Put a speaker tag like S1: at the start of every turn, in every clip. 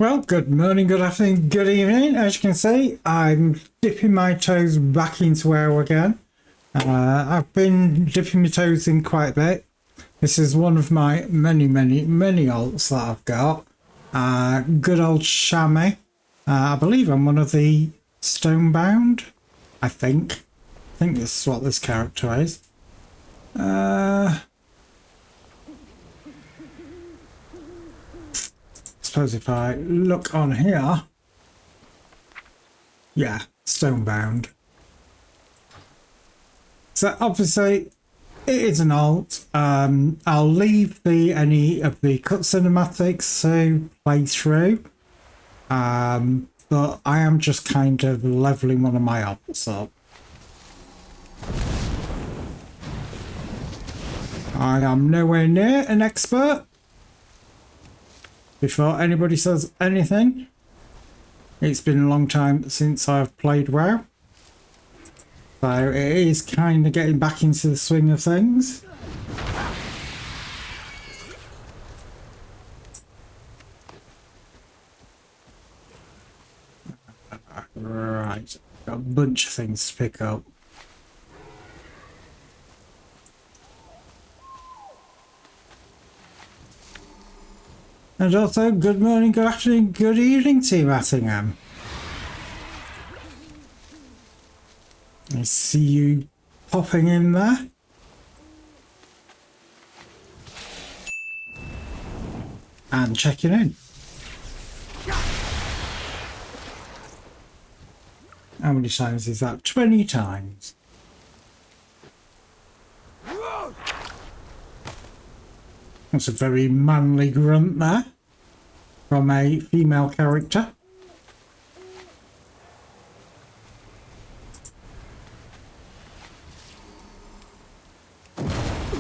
S1: Well, good morning, good afternoon, good evening. As you can see, I'm dipping my toes back into WoW again. I've been dipping my toes in quite a bit. This is one of my many alts that I've got. Good old Chamois. I believe I'm one of the Stonebound. I think this is what this character is. Suppose if I look on here, yeah, Stonebound. So obviously it is an alt. I'll leave any of the cut cinematics to play through, but I am just kind of leveling one of my alts up. I am nowhere near an expert. Before anybody says anything, it's been a long time since I've played WoW. So it is kind of getting back into the swing of things. Right, got a bunch of things to pick up. And also, good morning, good afternoon, good evening, Team Attingham. I see you popping in there. And checking in. How many times is that? 20 times. That's a very manly grunt there from a female character.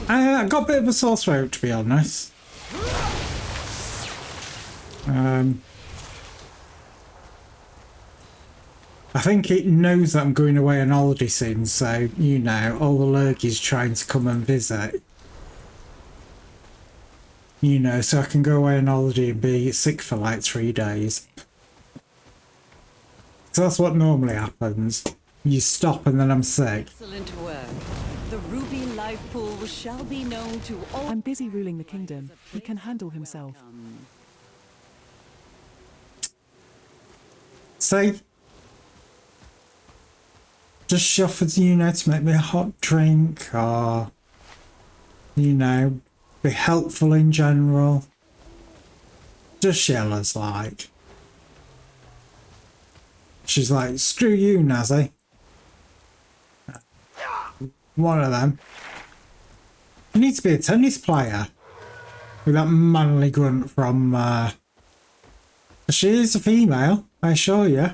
S1: I got a bit of a sore throat, to be honest. I think it knows that I'm going away on holiday soon, so, you know, all the lurgies trying to come and visit. You know, so I can go away on holiday and be sick for like 3 days. So that's what normally happens. You stop and then I'm sick.
S2: Excellent work. The ruby life pool shall be known to all.
S3: I'm busy ruling the kingdom. He can handle himself.
S1: See? Just she offers, you know, to make me a hot drink or, you know, be helpful in general. Just Shella's like. She's like, screw you, Nazi. One of them. You need to be a tennis player. With that manly grunt from, she is a female, I assure you.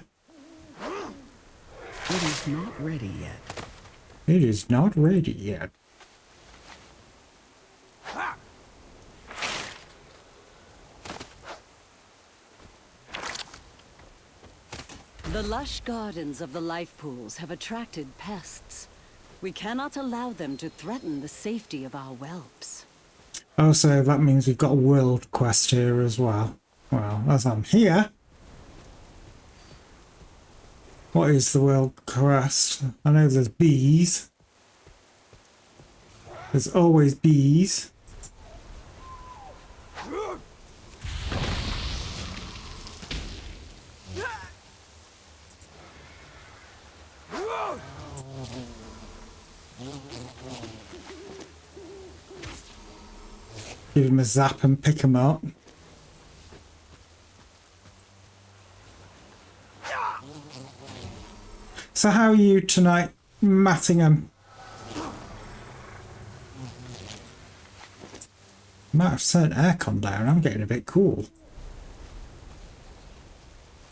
S2: It is not ready yet.
S1: It is not ready yet.
S2: The lush gardens of the life pools have attracted pests. We cannot allow them to threaten the safety of our whelps.
S1: Oh, so that means we've got a world quest here as well. Well, as I'm here. What is the world quest? I know there's bees. There's always bees. Give him a zap and pick him up. So how are you tonight, Mattingham? Might have turned aircon down. I'm getting a bit cool.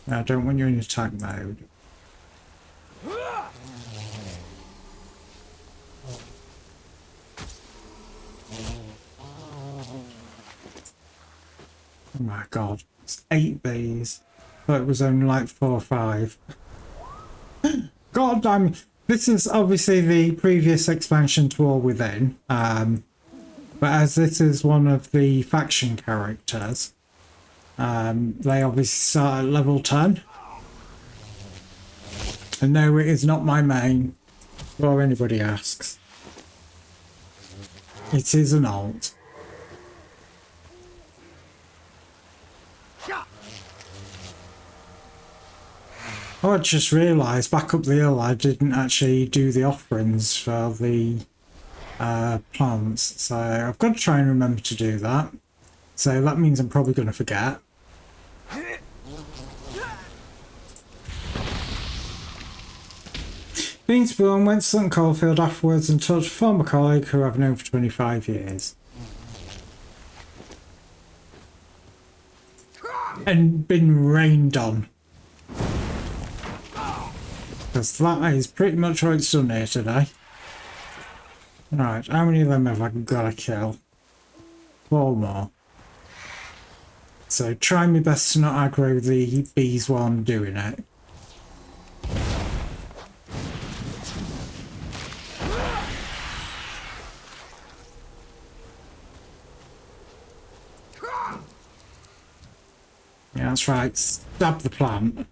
S1: I don't want you in attack mode. Oh my god, it's 8 bees. Thought it was only like 4 or 5. God damn, this is obviously the previous expansion to War Within. But as this is one of the faction characters, They obviously start at level 10. And no, it is not my main, before anybody asks. It is an alt. Oh, I just realised back up the hill I didn't actually do the offerings for the plants, so I've got to try and remember to do that. So that means I'm probably going to forget. Beanspoon went to Sutton Coldfield afterwards and talked to a former colleague who I've known for 25 years. And been rained on. Because that is pretty much what it's done here today. Right, how many of them have I got to kill? 4 more. So try my best to not aggro the bees while I'm doing it. Yeah, that's right. Stab the plant.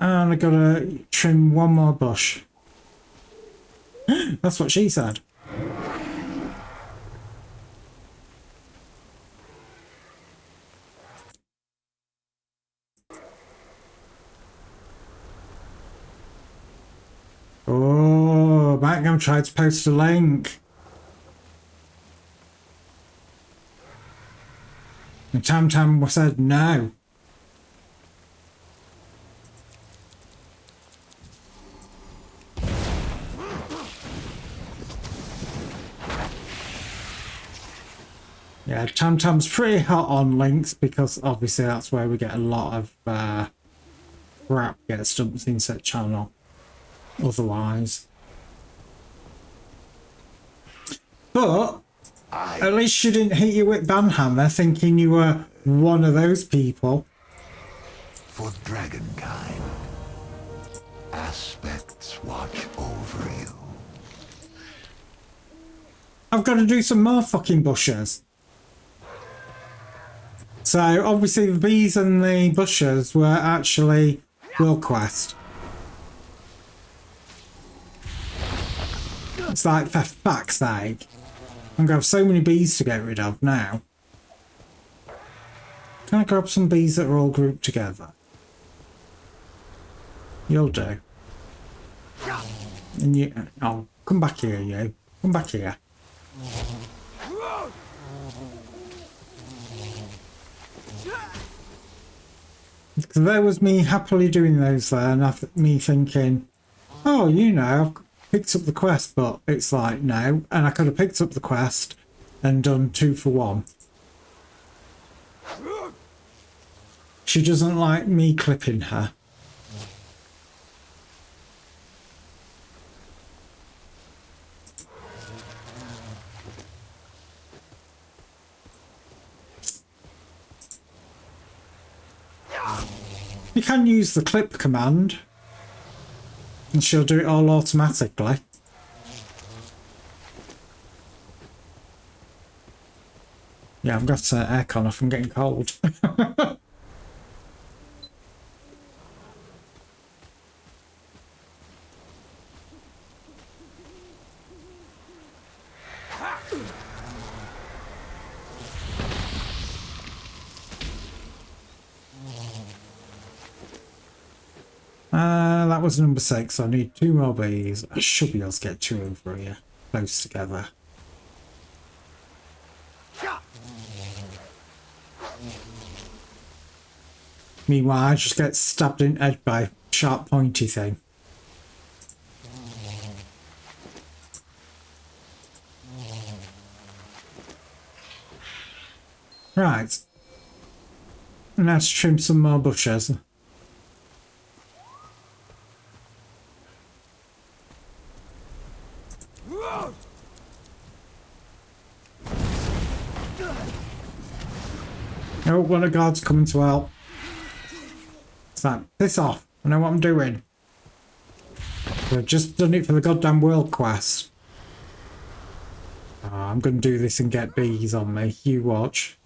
S1: And I gotta trim 1 more bush. That's what she said. Oh, Magnum tried to post a link. And Tam Tam said no. Yeah, Tam Tam's pretty hot on links because obviously that's where we get a lot of crap gets dumped into the channel. Otherwise. But at least she didn't hit you with banhammer thinking you were one of those people.
S4: For dragonkind, aspects watch over you.
S1: I've got to do some more fucking bushes. So obviously the bees and the bushes were actually world quest. It's like, for fuck's sake. I'm gonna have so many bees to get rid of now. Can I grab some bees that are all grouped together? You'll do. And you, oh, come back here, you. Come back here. Because there was me happily doing those there, and me thinking, oh, you know, I've picked up the quest, but it's like, no. And I could have picked up the quest and done 2 for 1. She doesn't like me clipping her. You can use the clip command and she'll do it all automatically. Yeah, I've got aircon off, I'm getting cold. That was number 6. I need 2 more bees. I should be able to get 2 over here, close together. Meanwhile, I just get stabbed in the head by a sharp pointy thing. Right. Now to trim some more bushes. Oh, one of God's coming to help. It's like, piss off. I know what I'm doing. I've just done it for the goddamn world quest. Oh, I'm going to do this and get bees on me. You watch.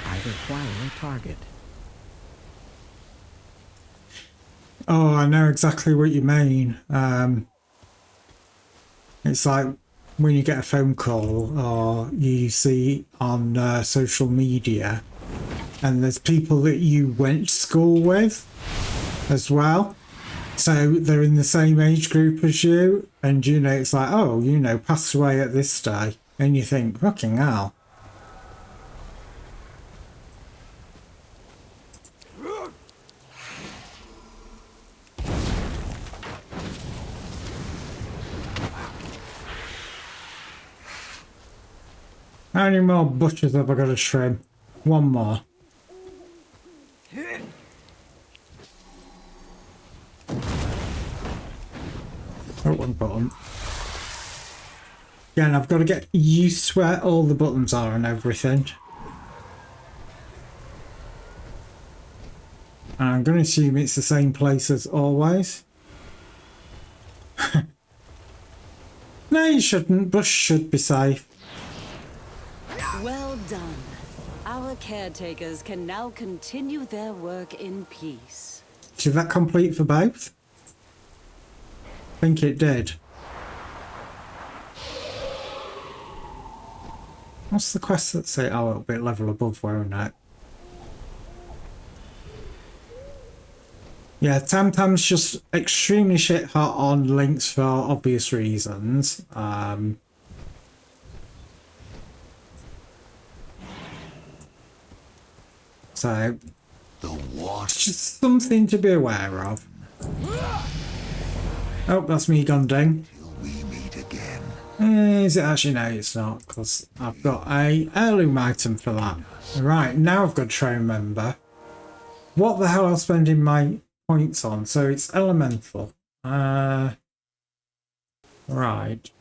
S5: I require a target.
S1: Oh, I know exactly what you mean. It's like when you get a phone call or you see on social media and there's people that you went to school with as well. So they're in the same age group as you, and you know, it's like, oh, you know, passed away at this day. And you think, fucking hell. How many more butchers have I got to trim? One more. Oh, one button. Yeah, and I've got to get used to where all the buttons are and everything. And I'm going to assume it's the same place as always. No, you shouldn't. Bush should be safe.
S2: Well done. Our caretakers can now continue their work in peace.
S1: Did that complete for both? I think it did. What's the quest that say? Oh, it'll be level above, won't it? Yeah, Tamtam's just extremely shit hot on links for obvious reasons. So,
S4: The water.
S1: it's just something to be aware of. Oh, that's me gone ding.
S4: Till we meet again.
S1: Is it actually? No, it's not, because I've got a heirloom item for that. Right, now I've got to try and remember what the hell I'm spending my points on. So it's elemental. Right,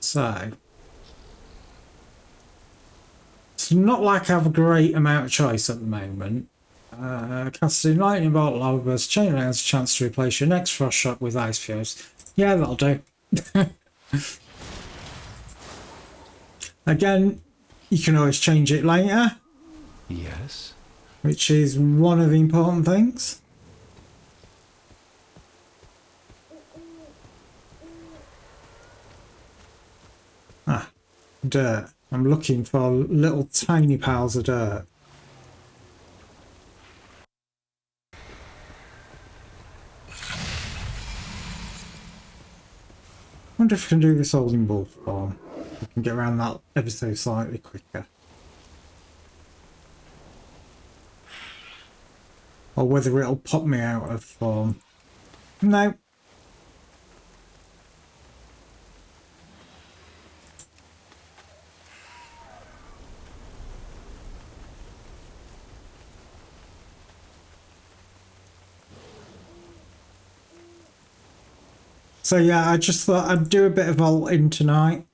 S1: so it's not like I have a great amount of choice at the moment. Casting lightning bolt, lava burst, chain has a chance to replace your next frost shock with ice fuse. Yeah, that'll do. Again, you can always change it later,
S5: Yes.
S1: which is one of the important things. Ah, dirt. I'm looking for little tiny piles of dirt. I wonder if I can do this all in wolf form. I can get around that ever so slightly quicker. Or whether it'll pop me out of form. No. So yeah, I just thought I'd do a bit of ulting tonight.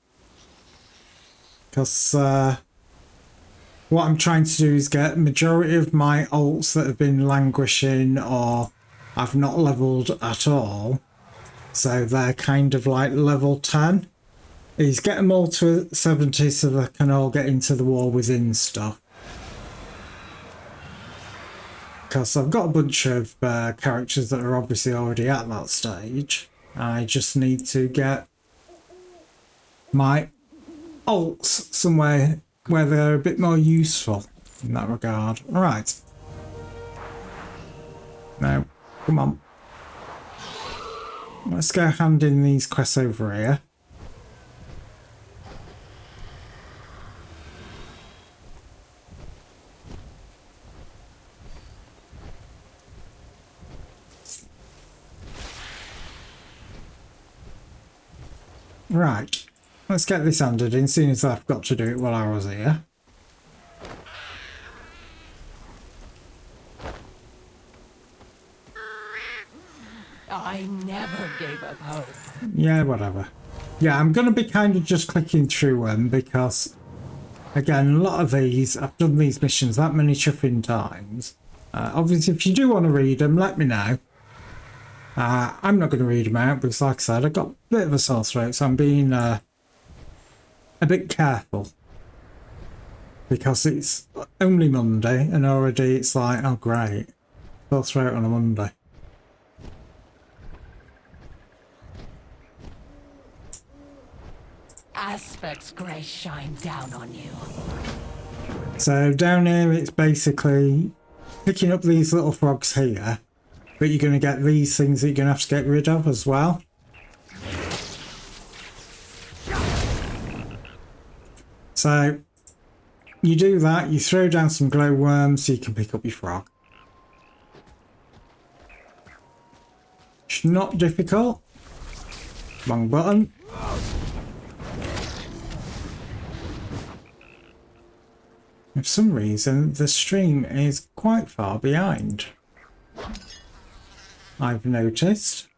S1: Because what I'm trying to do is get majority of my ults that have been languishing or I've not leveled at all. So they're kind of like level 10. Is get them all to 70 so they can all get into the war within stuff. Because I've got a bunch of characters that are obviously already at that stage. I just need to get my ults somewhere where they're a bit more useful in that regard. Alright. Now, come on. Let's go hand in these quests over here. Right, let's get this handed in, seeing as I've got to do it while I was here.
S5: I never gave up hope.
S1: Yeah, whatever. Yeah, I'm going to be kind of just clicking through them because Again, a lot of these, I've done these missions that many chuffing times. Obviously, if you do want to read them, let me know. I'm not going to read them out because, like I said, I've got a bit of a sore throat, so I'm being a bit careful. Because it's only Monday, and already it's like, oh great, sore throat on a Monday.
S5: Aspect's grace shine down on you.
S1: So down here, it's basically picking up these little frogs here, but you're going to get these things that you're going to have to get rid of as well. So you do that, you throw down some glowworms so you can pick up your frog. It's not difficult. Wrong button. For some reason, the stream is quite far behind. I've noticed.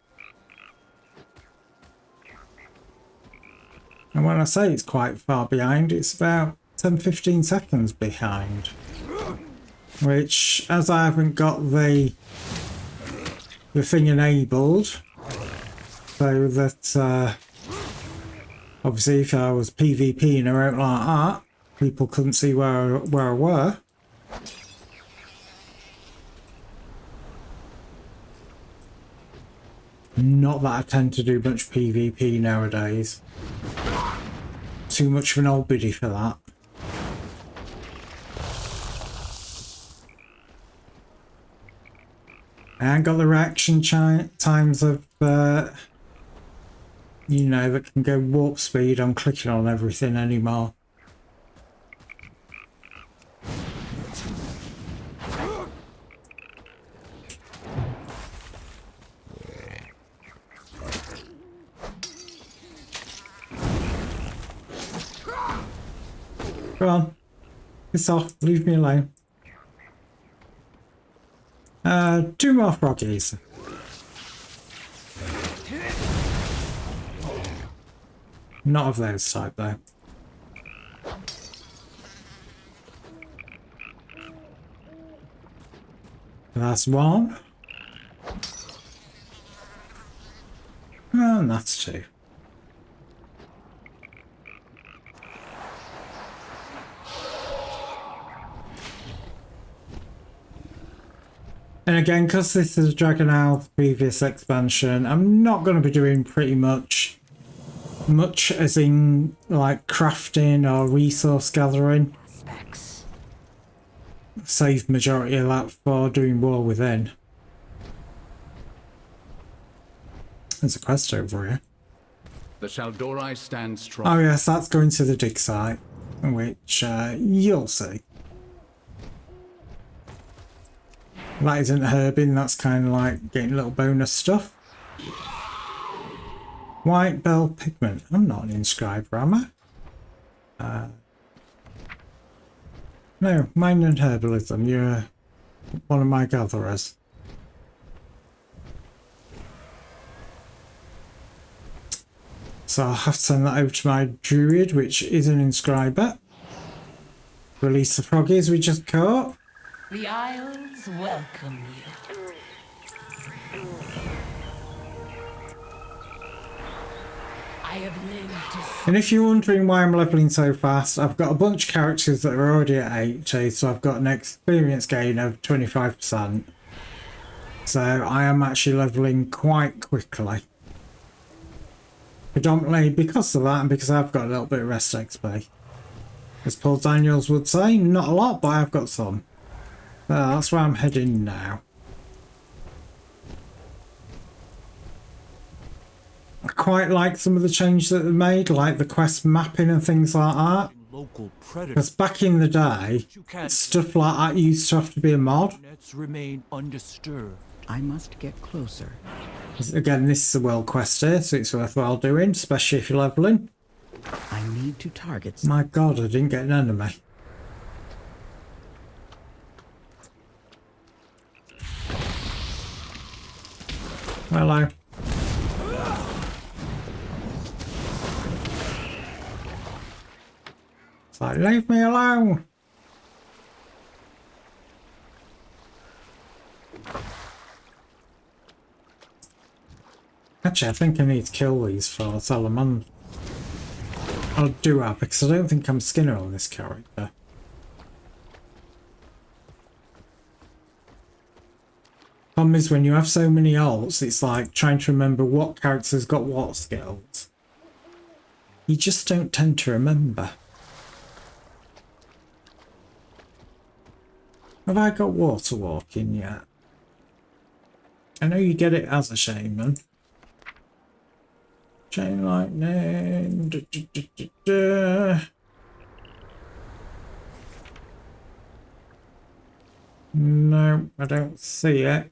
S1: And when I say it's quite far behind, it's about 10-15 seconds behind. Which, as I haven't got the thing enabled, so that obviously if I was PvPing around like that, people couldn't see where I were. Not that I tend to do much PvP nowadays. Too much of an old biddy for that. I ain't got the reaction times of, you know, that can go warp speed on clicking on everything anymore. Come on. Piss off. Leave me alone. 2 more froggies. Not of those type though. That's 1. And that's 2. And again, because this is Dragon Isle previous expansion, I'm not going to be doing pretty much as in like crafting or resource gathering.
S5: Aspects.
S1: Save majority of that for doing War Within. There's a quest over here.
S6: The Shaldorai stand strong.
S1: Oh yes, that's going to the dig site, which you'll see. That isn't herbing, that's kind of like getting little bonus stuff. White bell pigment. I'm not an inscriber, am I? No, mine and herbalism. You're one of my gatherers. So I'll have to send that over to my druid, which is an inscriber. Release the froggies we just caught.
S5: The Isles welcome you. I have lived to see.
S1: And if you're wondering why I'm leveling so fast, I've got a bunch of characters that are already at 80, so I've got an experience gain of 25%. So I am actually leveling quite quickly. Predominantly because of that and because I've got a little bit of rest XP. As Paul Daniels would say, not a lot, but I've got some. So that's where I'm heading now. I quite like some of the changes that they made, like the quest mapping and things like that. Because back in the day, stuff like that used to have to be a mod.
S7: Remain undisturbed. I must get closer.
S1: Again, this is a world quest here, so it's worthwhile doing, especially if you're leveling.
S7: I need to target.
S1: My god, I didn't get an enemy. Hello. like, leave me alone. Actually, I think I need to kill these for Solomon. I'll do that because I don't think I'm Skinner on this character. Problem is when you have so many alts, it's like trying to remember what character's got what skills. You just don't tend to remember. Have I got water walking yet? I know you get it as a shaman. Chain lightning. No, I don't see it.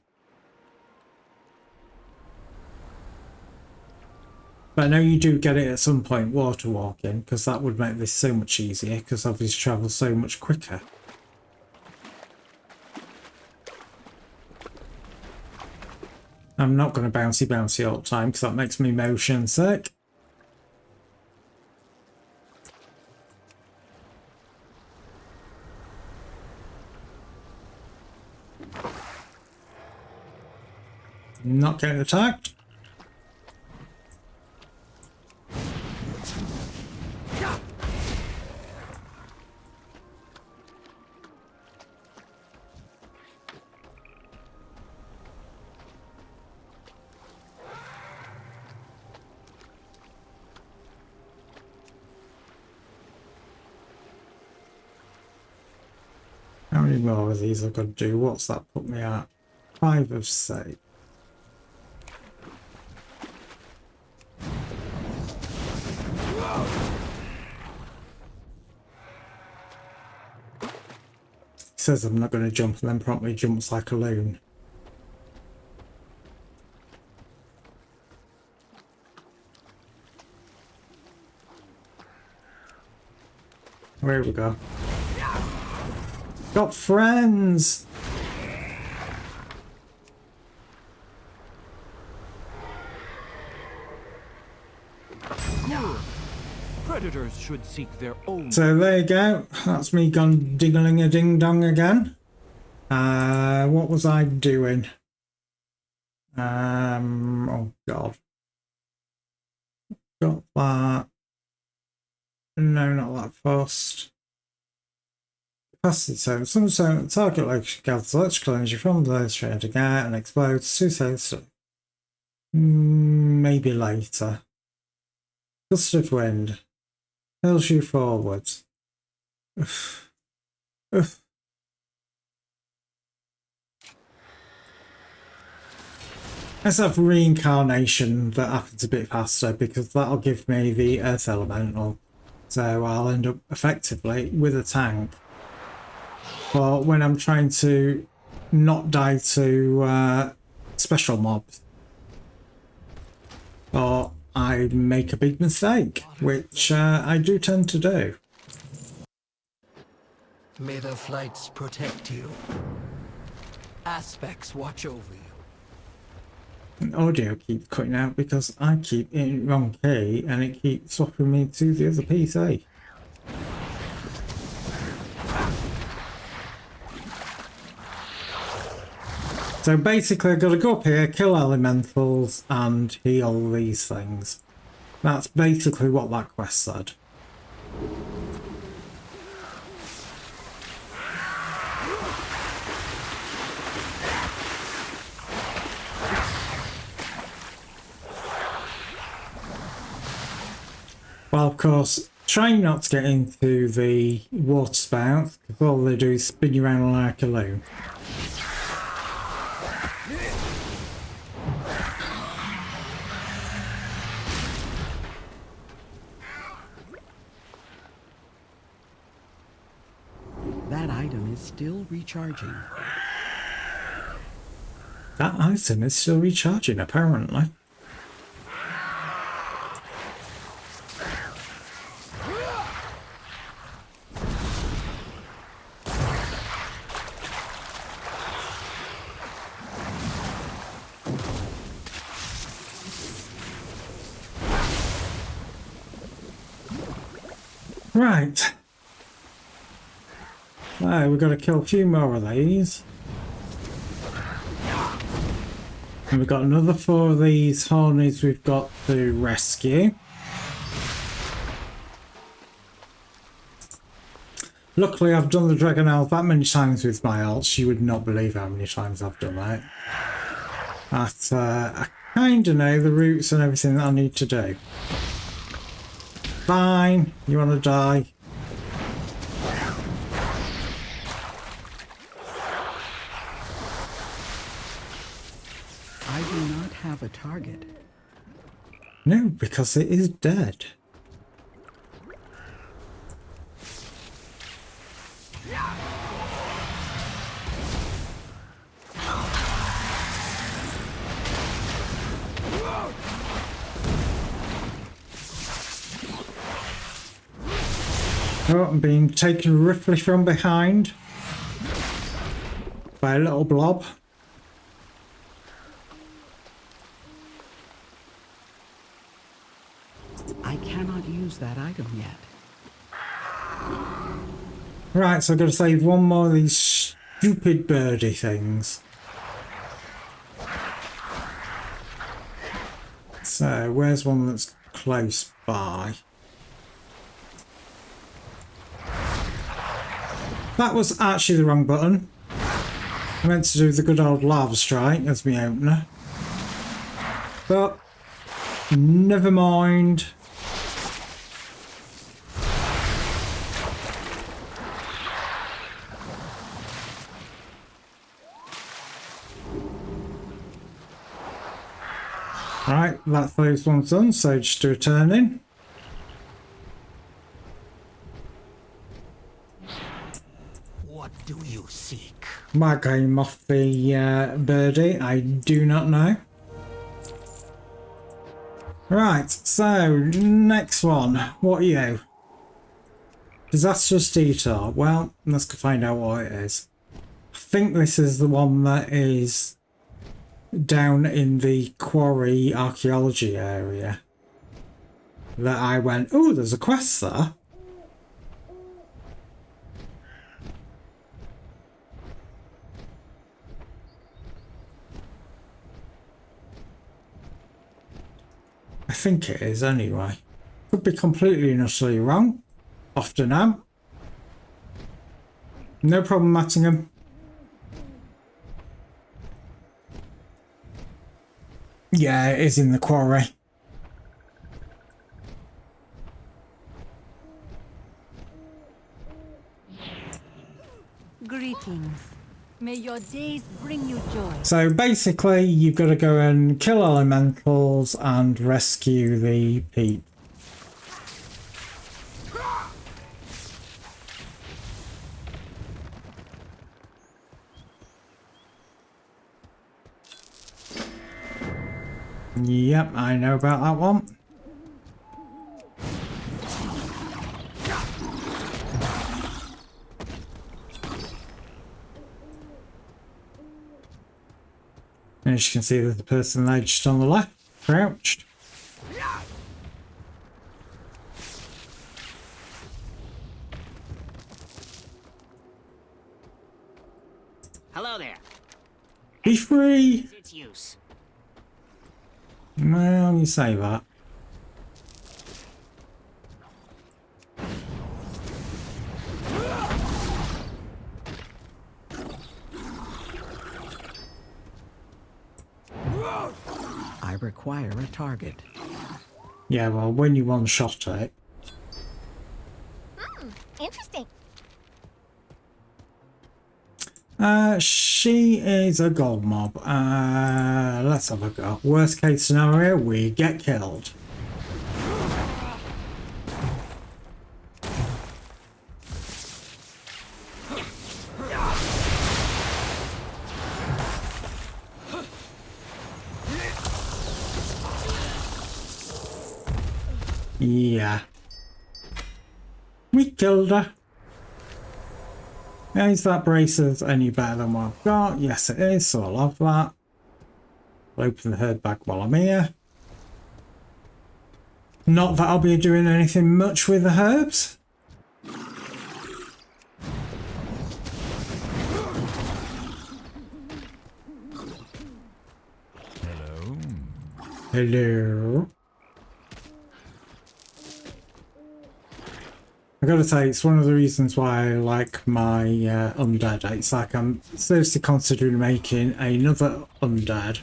S1: But I know you do get it at some point, water walking, because that would make this so much easier, because obviously travel so much quicker. I'm not going to bouncy all the time because that makes me motion sick. Not getting attacked. How many more of these I've got to do? What's that put me at? 5 of 6. Says I'm not going to jump and then promptly jumps like a loon. Here we go. Got friends!
S8: Predators should seek their own.
S1: So there you go. That's me gone dingling a ding dong again. What was I doing? Oh god. Got that. No, not that fast. Capacity zone. Some zone target location gathers electrical energy from those trying to get and explodes. 2 seconds. Maybe later. Gust of wind. Hurls you forwards. Let's have reincarnation that happens a bit faster because that'll give me the earth elemental. So I'll end up effectively with a tank. But when I'm trying to not die to special mobs. Or I make a big mistake, which I do tend to do.
S5: May the flights protect you. Aspects watch over you.
S1: And audio keeps cutting out because I keep in wrong key and it keeps swapping me to the other PC. So basically I've got to go up here, kill elementals and heal these things. That's basically what that quest said. Well, of course, trying not to get into the water spouts because all they do is spin you around like a loon.
S7: That item is still recharging.
S1: That item is still recharging, apparently. Right. So we've got to kill a few more of these. And we've got another 4 of these hornies we've got to rescue. Luckily I've done the Dragon Elf that many times with my alts, you would not believe how many times I've done that. But I kind of know the routes and everything that I need to do. Fine, you want to die?
S7: I do not have a target.
S1: No, because it is dead. Oh, I'm being taken roughly from behind by a little blob.
S7: I cannot use that item yet.
S1: Right, so I've got to save one more of these stupid birdie things. So, where's one that's close by? That was actually the wrong button. I meant to do the good old lava strike as my opener. But, never mind. Right, that's those ones done, so just do a turn in.
S4: What do you seek?
S1: My game off the birdie, I do not know. Right, so next one, what are you? Disastrous Detour. Well, let's go find out what it is. I think this is the one that is down in the quarry archaeology area. That I went, oh, there's a quest there. I think it is anyway. Could be completely and utterly wrong. Often am. No problem, Mattingham. Yeah, it is in the quarry.
S9: Greetings. May your days bring you joy.
S1: So basically, you've got to go and kill elementals and rescue the peat. Yep, I know about that one. And as you can see, there's the person there just on the left, crouched.
S10: Hello there.
S1: Be free!
S10: Its use.
S1: Well, you say that.
S7: I require a target.
S1: Yeah, well, when you one-shot it.
S9: Interesting.
S1: She is a gold mob. Let's have a go. Worst case scenario, we get killed. Yeah. We killed her. Is that braces any better than what I've got? Yes, it is, so I'll have that. I'll open the herd bag while I'm here. Not that I'll be doing anything much with the herbs. Hello. I gotta say, it's one of the reasons why I like my undead. It's like I'm seriously considering making another undead,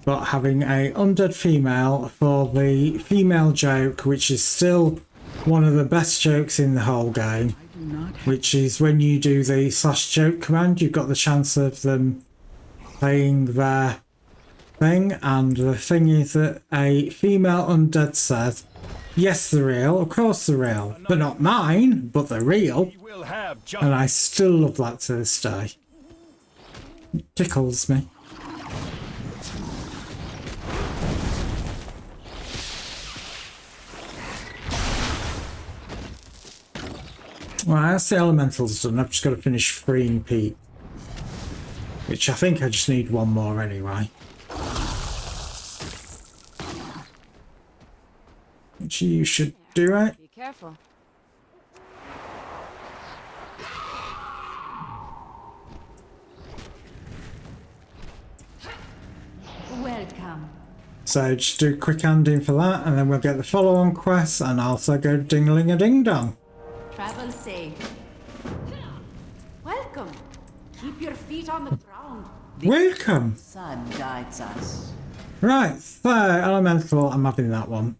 S1: but having a undead female for the female joke, which is still one of the best jokes in the whole game, which is when you do the /joke command, you've got the chance of them playing their thing, and the thing is that a female undead says, yes, they're real, of course they're real, but not mine, but they're real. And I still love that to this day. It tickles me. Well, that's the elementals done. I've just got to finish freeing Pete, which I think I just need one more anyway. Which you should do it.
S9: Be careful. Welcome.
S1: So just do a quick handing for that, and then we'll get the follow-on quests, and also go ding-a-ling-a-ding-dong.
S9: Travel safe. Welcome. Keep your feet on the ground.
S1: Welcome!
S7: Sun guides us.
S1: Right, so elemental, I'm having that one.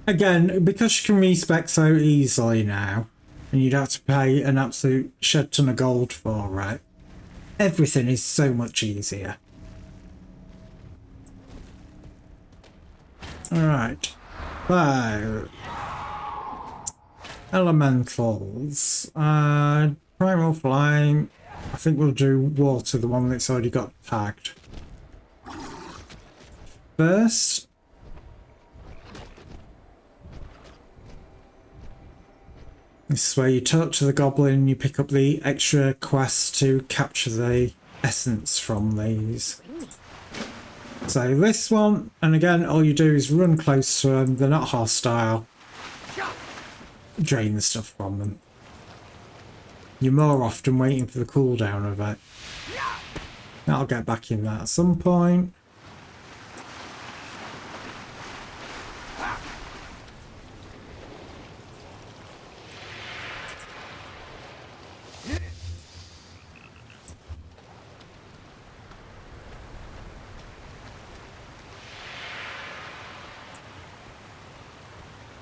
S1: Again, because you can respec so easily now, and you'd have to pay an absolute shed ton of gold for it, everything is so much easier. Alright, so elementals. Primal Flame. I think we'll do water, the one that's already got tagged. First. This is where you talk to the goblin, you pick up the extra quests to capture the essence from these. So this one, and again, all you do is run close to them, they're not hostile. Drain the stuff from them. You're more often waiting for the cooldown of it. I'll get back in that at some point.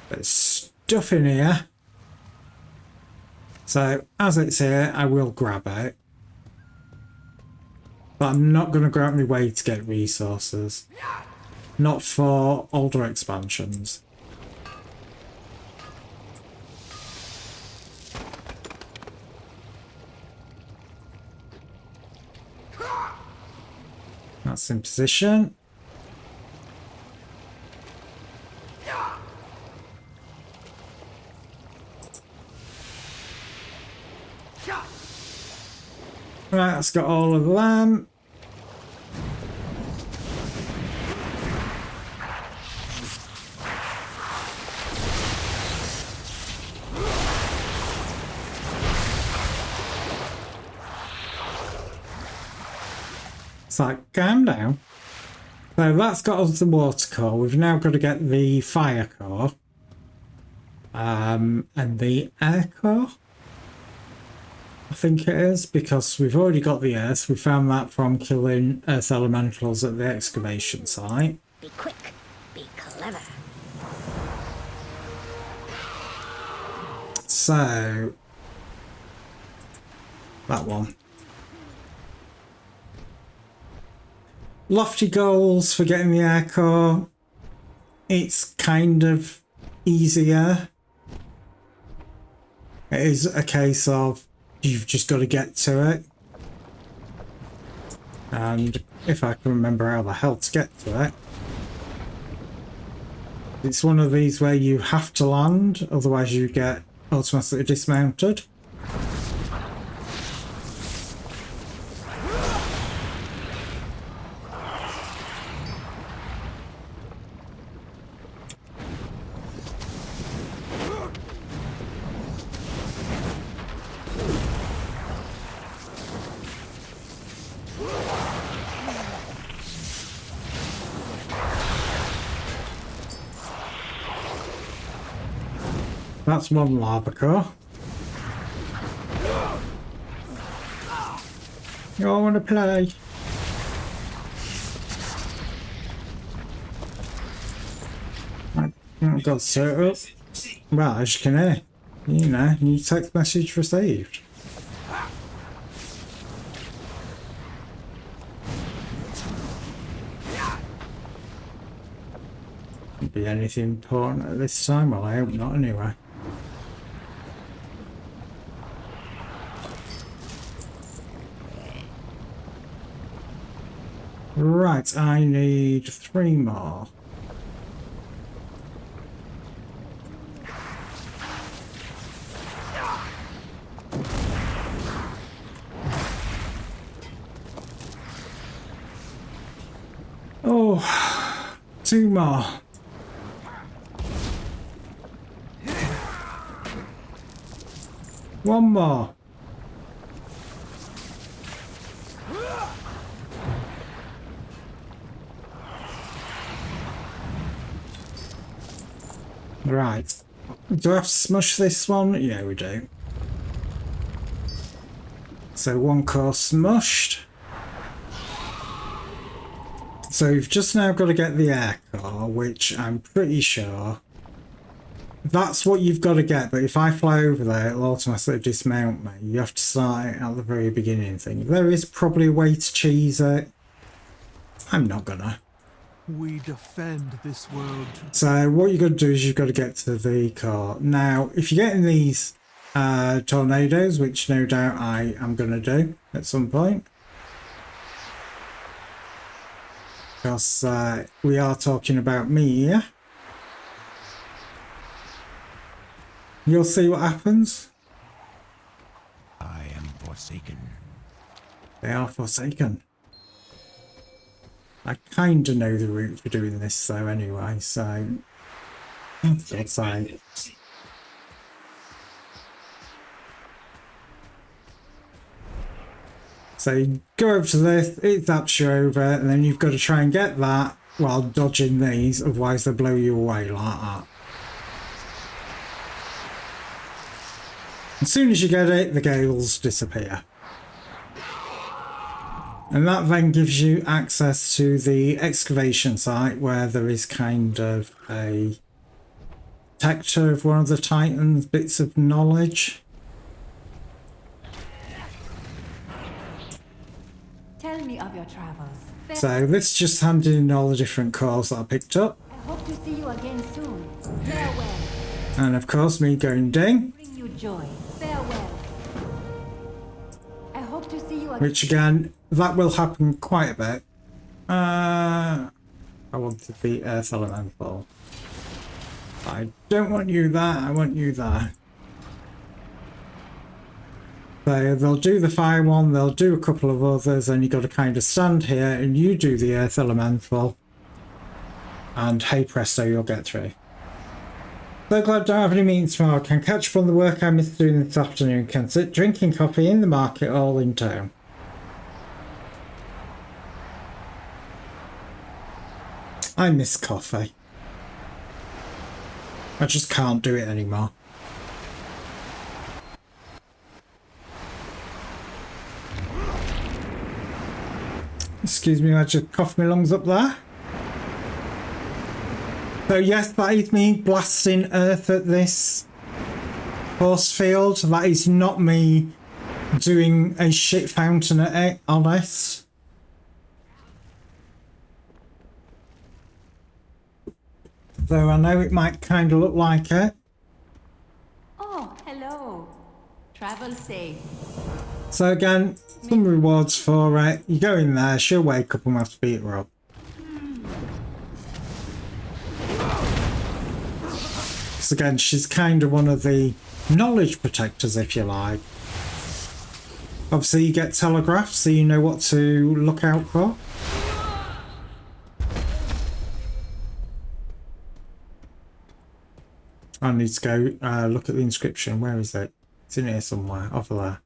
S1: There's stuff in here. So, as it's here, I will grab it. But I'm not going to go out my way to get resources. Not for older expansions. That's in position. Right, that's got all of them. It's like, calm down. So that's got us the water core. We've now got to get the fire core. And the air core. I think it is, because we've already got the earth. We found that from killing earth elementals at the excavation site.
S10: Be quick, be clever.
S1: So, that one. Lofty goals for getting the air core. It's kind of easier. It is a case of you've just got to get to it. And if I can remember how the hell to get to it. It's one of these where you have to land, otherwise you get automatically dismounted. That's one lava core. You all want to play? I've got set up. Well, as you can hear, you know, new text message received. Could be anything important at this time? Well, I hope not anyway. Right, I need 3 more. Oh, 2 more. One more. Right. Do I have to smush this one? Yeah, we do. So 1 core smushed. So you've just now got to get the air core, which I'm pretty sure that's what you've got to get, but if I fly over there, it'll automatically dismount me. You have to start it at the very beginning thing. There is probably a way to cheese it. I'm not gonna.
S8: We defend this world.
S1: So what you've got to do is you've got to get to the core. Now, if you get in these tornadoes, which no doubt I am going to do at some point, because we are talking about me here, you'll see what happens.
S4: I am forsaken.
S1: They are forsaken. I kind of know the route for doing this though anyway, so it's like, so you go over to this, it zaps you over, and then you've got to try and get that while dodging these, otherwise they'll blow you away like that. As soon as you get it, the gales disappear. And that then gives you access to the excavation site where there is kind of a detector of one of the Titans' bits of knowledge.
S9: Tell me of your travels.
S1: So this just handed in all the different cores that I picked up.
S9: I hope to see you again soon. Farewell.
S1: And of course me going ding.
S9: Bring you joy. Farewell. I hope to see you again.
S1: Which again, that will happen quite a bit. I wanted the Earth Elemental. I don't want you there, I want you there. So they'll do the fire one, they'll do a couple of others, and you got to kind of stand here and you do the Earth Elemental. And hey presto, you'll get through. So glad I don't have any meetings tomorrow. Can catch up on the work I missed doing this afternoon. Can sit drinking coffee in the market all in town. I miss coffee. I just can't do it anymore. Excuse me, I just coughed my lungs up there. So yes, that is me blasting earth at this force field. That is not me doing a shit fountain at it, honest. Though I know it might kind of look like it.
S9: Oh, hello. Travel safe.
S1: So again, some rewards for it. You go in there, she'll wake up and we'll have to beat her up. Because again, she's kind of one of the knowledge protectors, if you like. Obviously you get telegraphs, so you know what to look out for. I need to go look at the inscription. Where is it? It's in here somewhere, over there.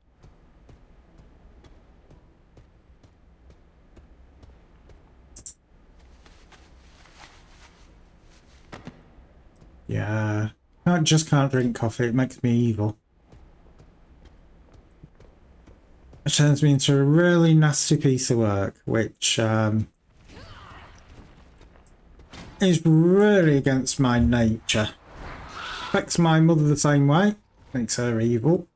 S1: Yeah. I just can't drink coffee, it makes me evil. It turns me into a really nasty piece of work, which is really against my nature. Affects my mother the same way, makes her evil.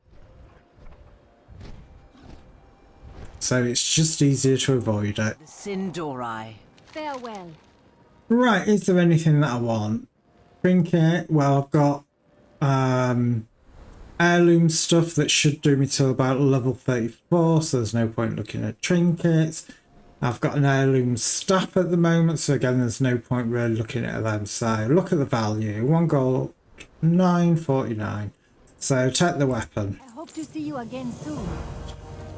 S1: So it's just easier to avoid it.
S2: The Sindori.
S9: Farewell.
S1: Right, is there anything that I want? Trinket, well, I've got heirloom stuff that should do me till about level 34, so there's no point looking at trinkets. I've got an heirloom staff at the moment, so again there's no point really looking at them. So look at the value, 1 gold, 9.49. So take the weapon,
S9: I hope to see you again soon.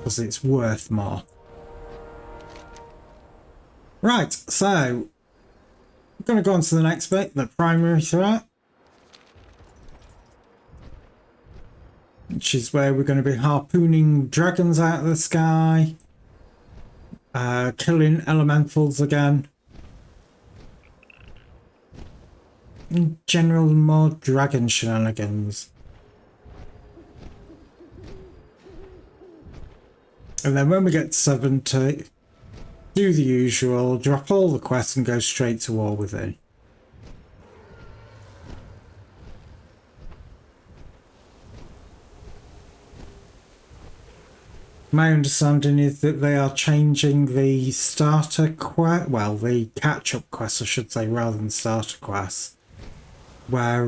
S1: because it's worth more. Right, so I'm going to go on to the next bit, the primary threat, which is where we're going to be harpooning dragons out of the sky, killing elementals again, in general more dragon shenanigans. And then when we get to 70, do the usual, drop all the quests and go straight to war within. My understanding is that they are changing the starter quest, well, the catch-up quest, I should say, rather than starter quests, where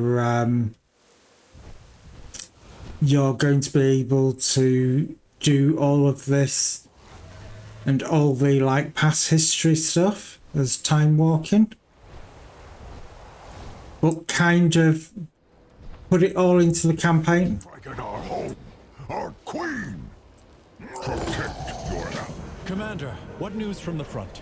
S1: you're going to be able to do all of this and all the like past history stuff as time walking, but kind of put it all into the campaign.
S4: Our home, our queen. Protect your house.
S11: Commander, what news from the front?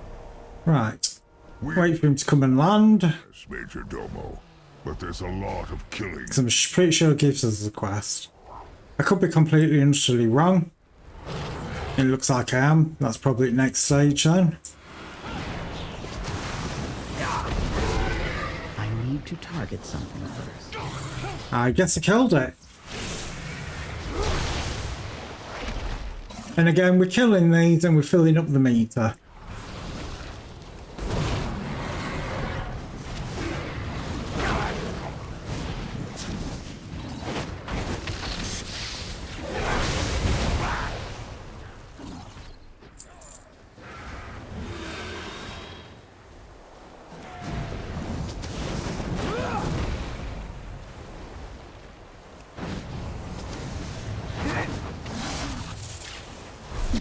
S1: Right. Wait for him to come and land.
S4: Major Domo, but there's a lot of killing.
S1: Because I'm pretty sure it gives us the quest. I could be completely and utterly wrong. It looks like I am. That's probably the next stage then.
S7: I need to target something first.
S1: I guess I killed it. And again, we're killing these and we're filling up the meter.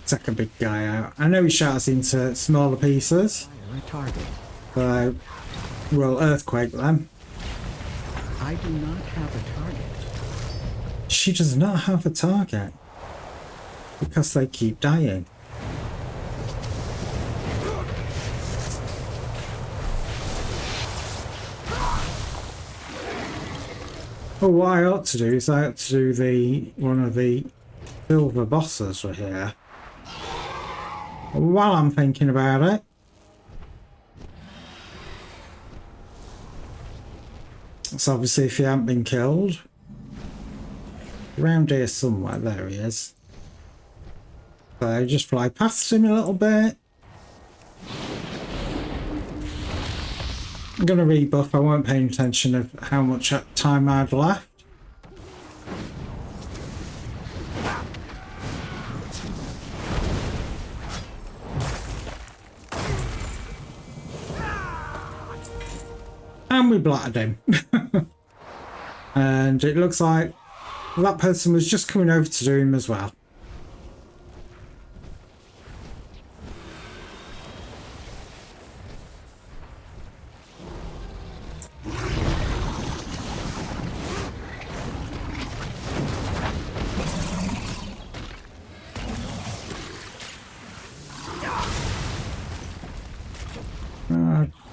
S1: Take a big guy out. I know he shouts into smaller pieces.
S7: Fire a target.
S1: So we'll earthquake them.
S7: I do not have a target.
S1: She does not have a target. Because they keep dying. Well, what I ought to do is I ought to do one of the silver bosses right here. While I'm thinking about it, so obviously if he hasn't been killed, around here somewhere, there he is. So just fly past him a little bit. I'm going to rebuff, I won't pay attention of how much time I've left. And we blattered him. And it looks like that person was just coming over to do him as well.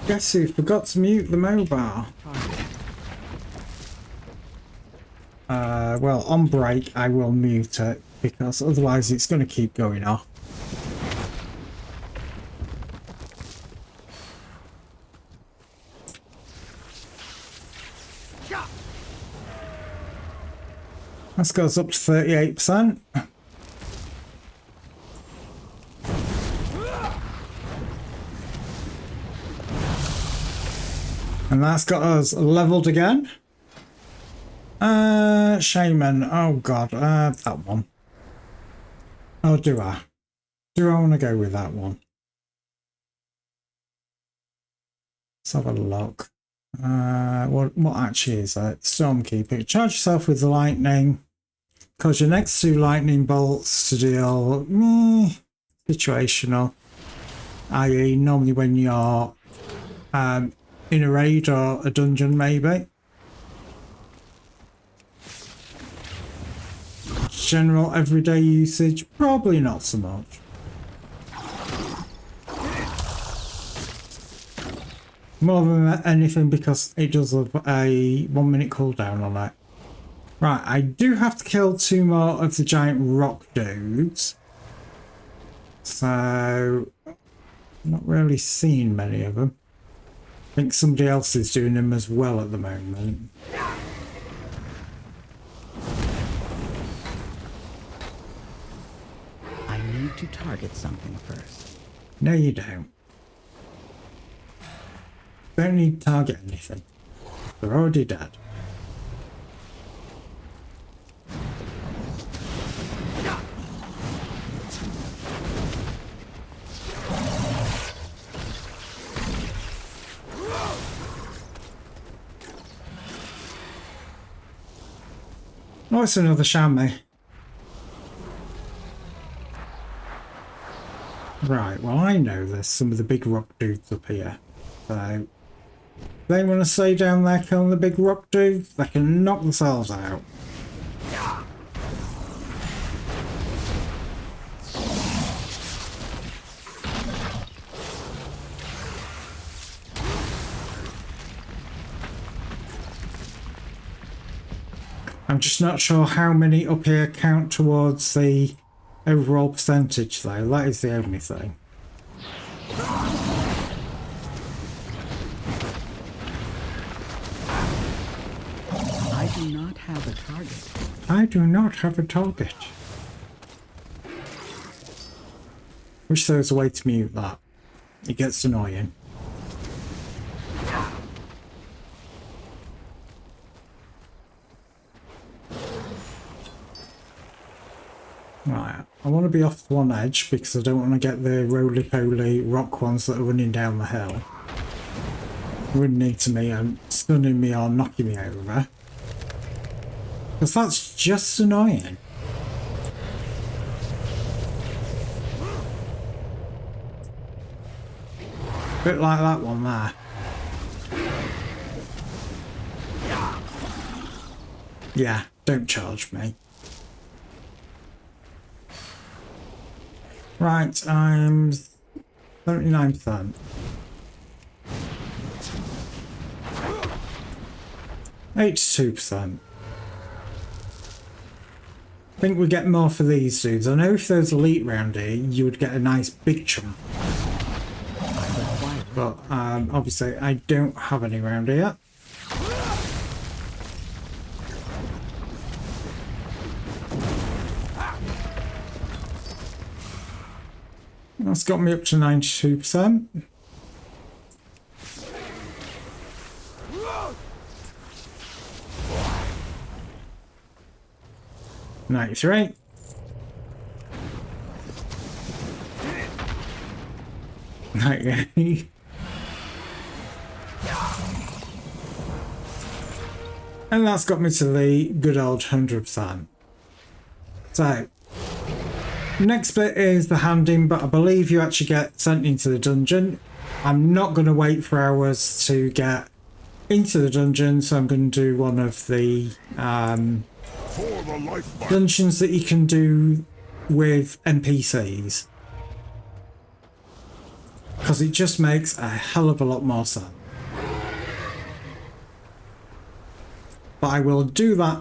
S1: Guess who forgot to mute the mobile? Well, on break I will mute it because otherwise it's going to keep going off. This goes up to 38%. And that's got us leveled again. Shaman. Oh god, that one. Oh, do I? Do I want to go with that one? Let's have a look. What actually is that? Stormkeeper. Charge yourself with the lightning. Cause your next 2 lightning bolts to deal situational. I.e. normally when you're in a raid or a dungeon maybe. General everyday usage, probably not so much. More than anything because it does have a 1 minute cooldown on it. Right, I do have to kill 2 more of the giant rock dudes. So, not really seeing many of them. I think somebody else is doing them as well at the moment.
S7: I need to target something first.
S1: No, you don't. Don't need to target anything. They're already dead. Oh, it's another chamois. Right, well I know there's some of the big rock dudes up here. So, if they want to stay down there killing the big rock dudes, they can knock themselves out. I'm just not sure how many up here count towards the overall percentage though, that is the only thing.
S7: I do not have a target.
S1: I do not have a target. Wish there was a way to mute that. It gets annoying. Right, I want to be off one edge because I don't want to get the roly-poly rock ones that are running down the hill. Running into me and stunning me or knocking me over. Because that's just annoying. Bit like that one there. Yeah, don't charge me. Right, I'm 79%. %. I think we get more for these dudes. I know if there's elite round here, you would get a nice big chunk. But obviously I don't have any round here. That's got me up to 92%. $93. $98. And that's got me to the good old 100%. So, next bit is the handing, but I believe you actually get sent into the dungeon. I'm not going to wait for hours to get into the dungeon, so I'm going to do one of the dungeons that you can do with NPCs. Because it just makes a hell of a lot more sense. But I will do that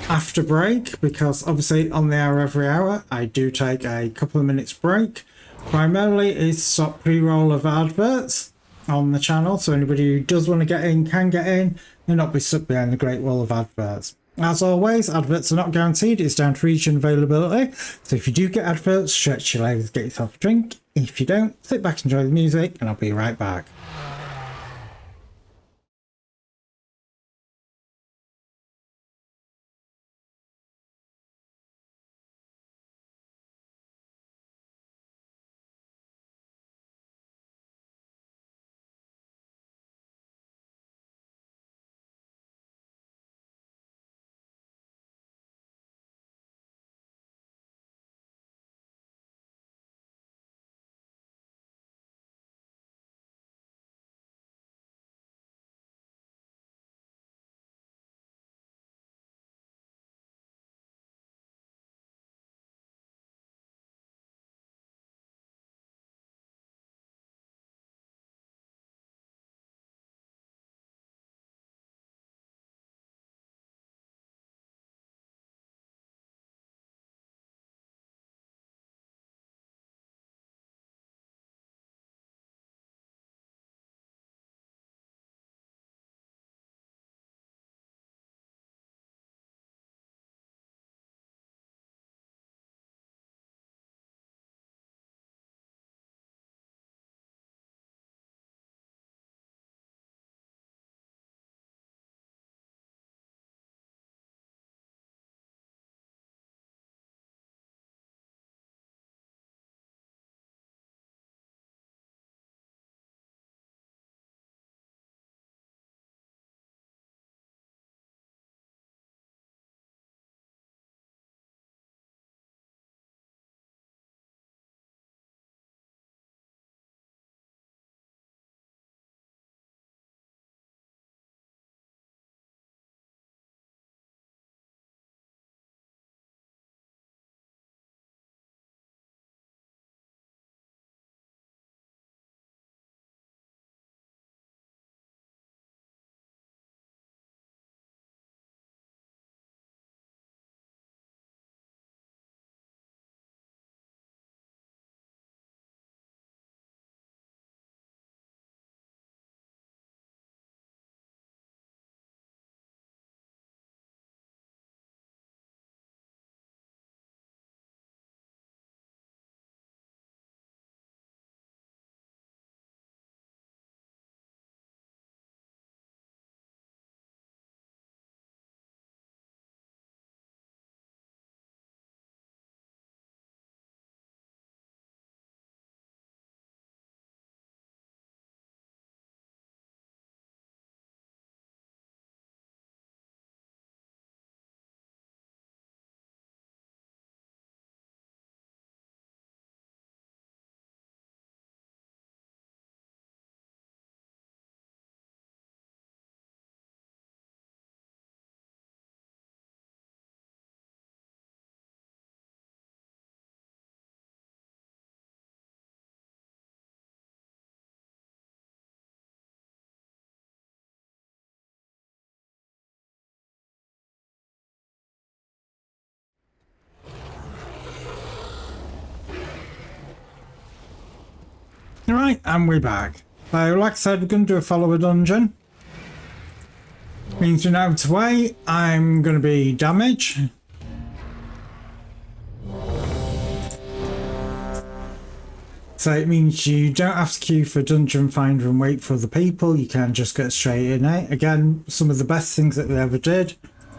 S1: after break, because obviously on the hour every hour I do take a couple of minutes break. Primarily it's stop pre-roll of adverts on the channel, so anybody who does want to get in can get in and not be stuck behind the great wall of adverts. As always, adverts are not guaranteed, it's down to region availability. So if you do get adverts, stretch your legs, get yourself a drink. If you don't, sit back, enjoy the music, and I'll be right back. Alright, and we're back. So, like I said, we're going to do a follower dungeon. Means we're out of the way. I'm going to be damage. So it means you don't have to queue for Dungeon Finder and wait for other people. You can just get straight in it. Again, some of the best things that they ever did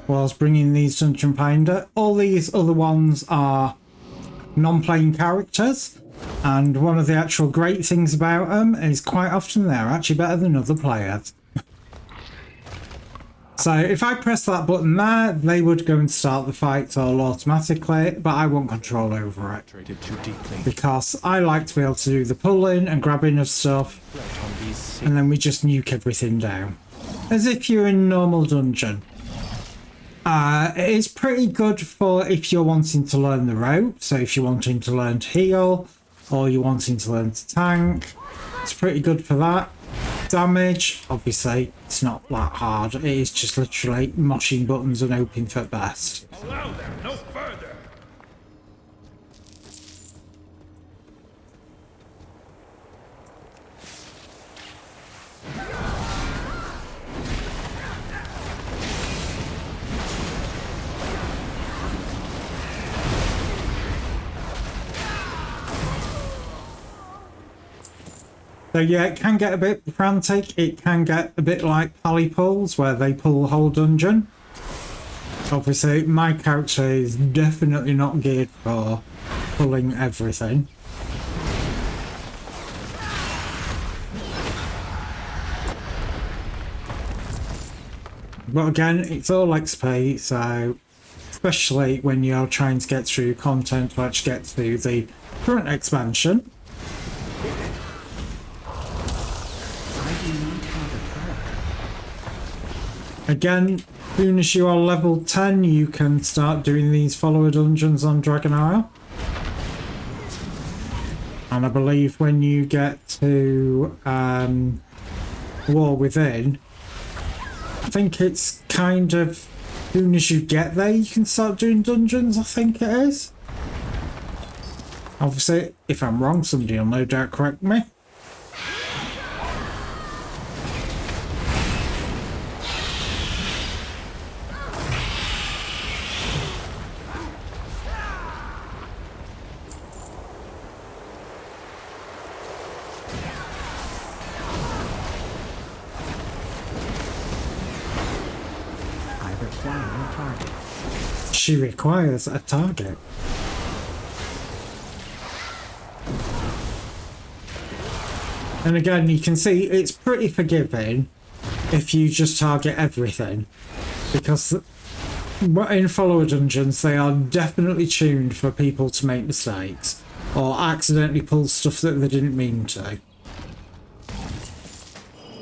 S1: was bringing these Dungeon Finder. All these other ones are non-playing characters. And one of the actual great things about them is quite often they're actually better than other players. So if I press that button there, they would go and start the fights all automatically, but I won't control over it. Because I like to be able to do the pulling and grabbing of stuff, and then we just nuke everything down. As if you're in a normal dungeon. It's pretty good for if you're wanting to learn the rope, so if you're wanting to learn to heal, or you're wanting to learn to tank, it's pretty good for that. Damage, obviously, it's not that hard. It is just literally moshing buttons and hoping for best.
S4: Allow them no further.
S1: So yeah, it can get a bit frantic. It can get a bit like pally pulls, where they pull the whole dungeon. Obviously, my character is definitely not geared for pulling everything. But again, it's all XP, so especially when you're trying to get through content to actually get through the current expansion. Again, as soon as you are level 10, you can start doing these follower dungeons on Dragon Isle. And I believe when you get to War Within, I think it's kind of, as soon as you get there, you can start doing dungeons, I think it is. Obviously, if I'm wrong, somebody will no doubt correct me. She requires a target. And again, you can see it's pretty forgiving if you just target everything, because in follower dungeons they are definitely tuned for people to make mistakes or accidentally pull stuff that they didn't mean to.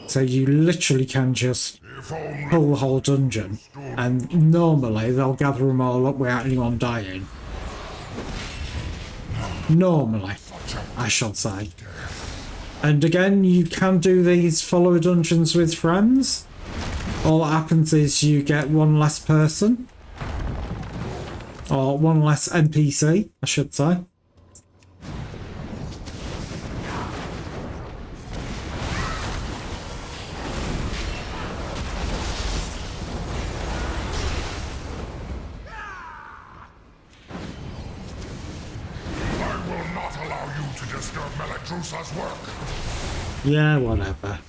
S1: So you literally can just pull the whole dungeon, and normally they'll gather them all up without anyone dying. Normally, I shall say. And again, you can do these follower dungeons with friends. All that happens is you get one less person, or one less NPC, I should say. Yeah, whatever.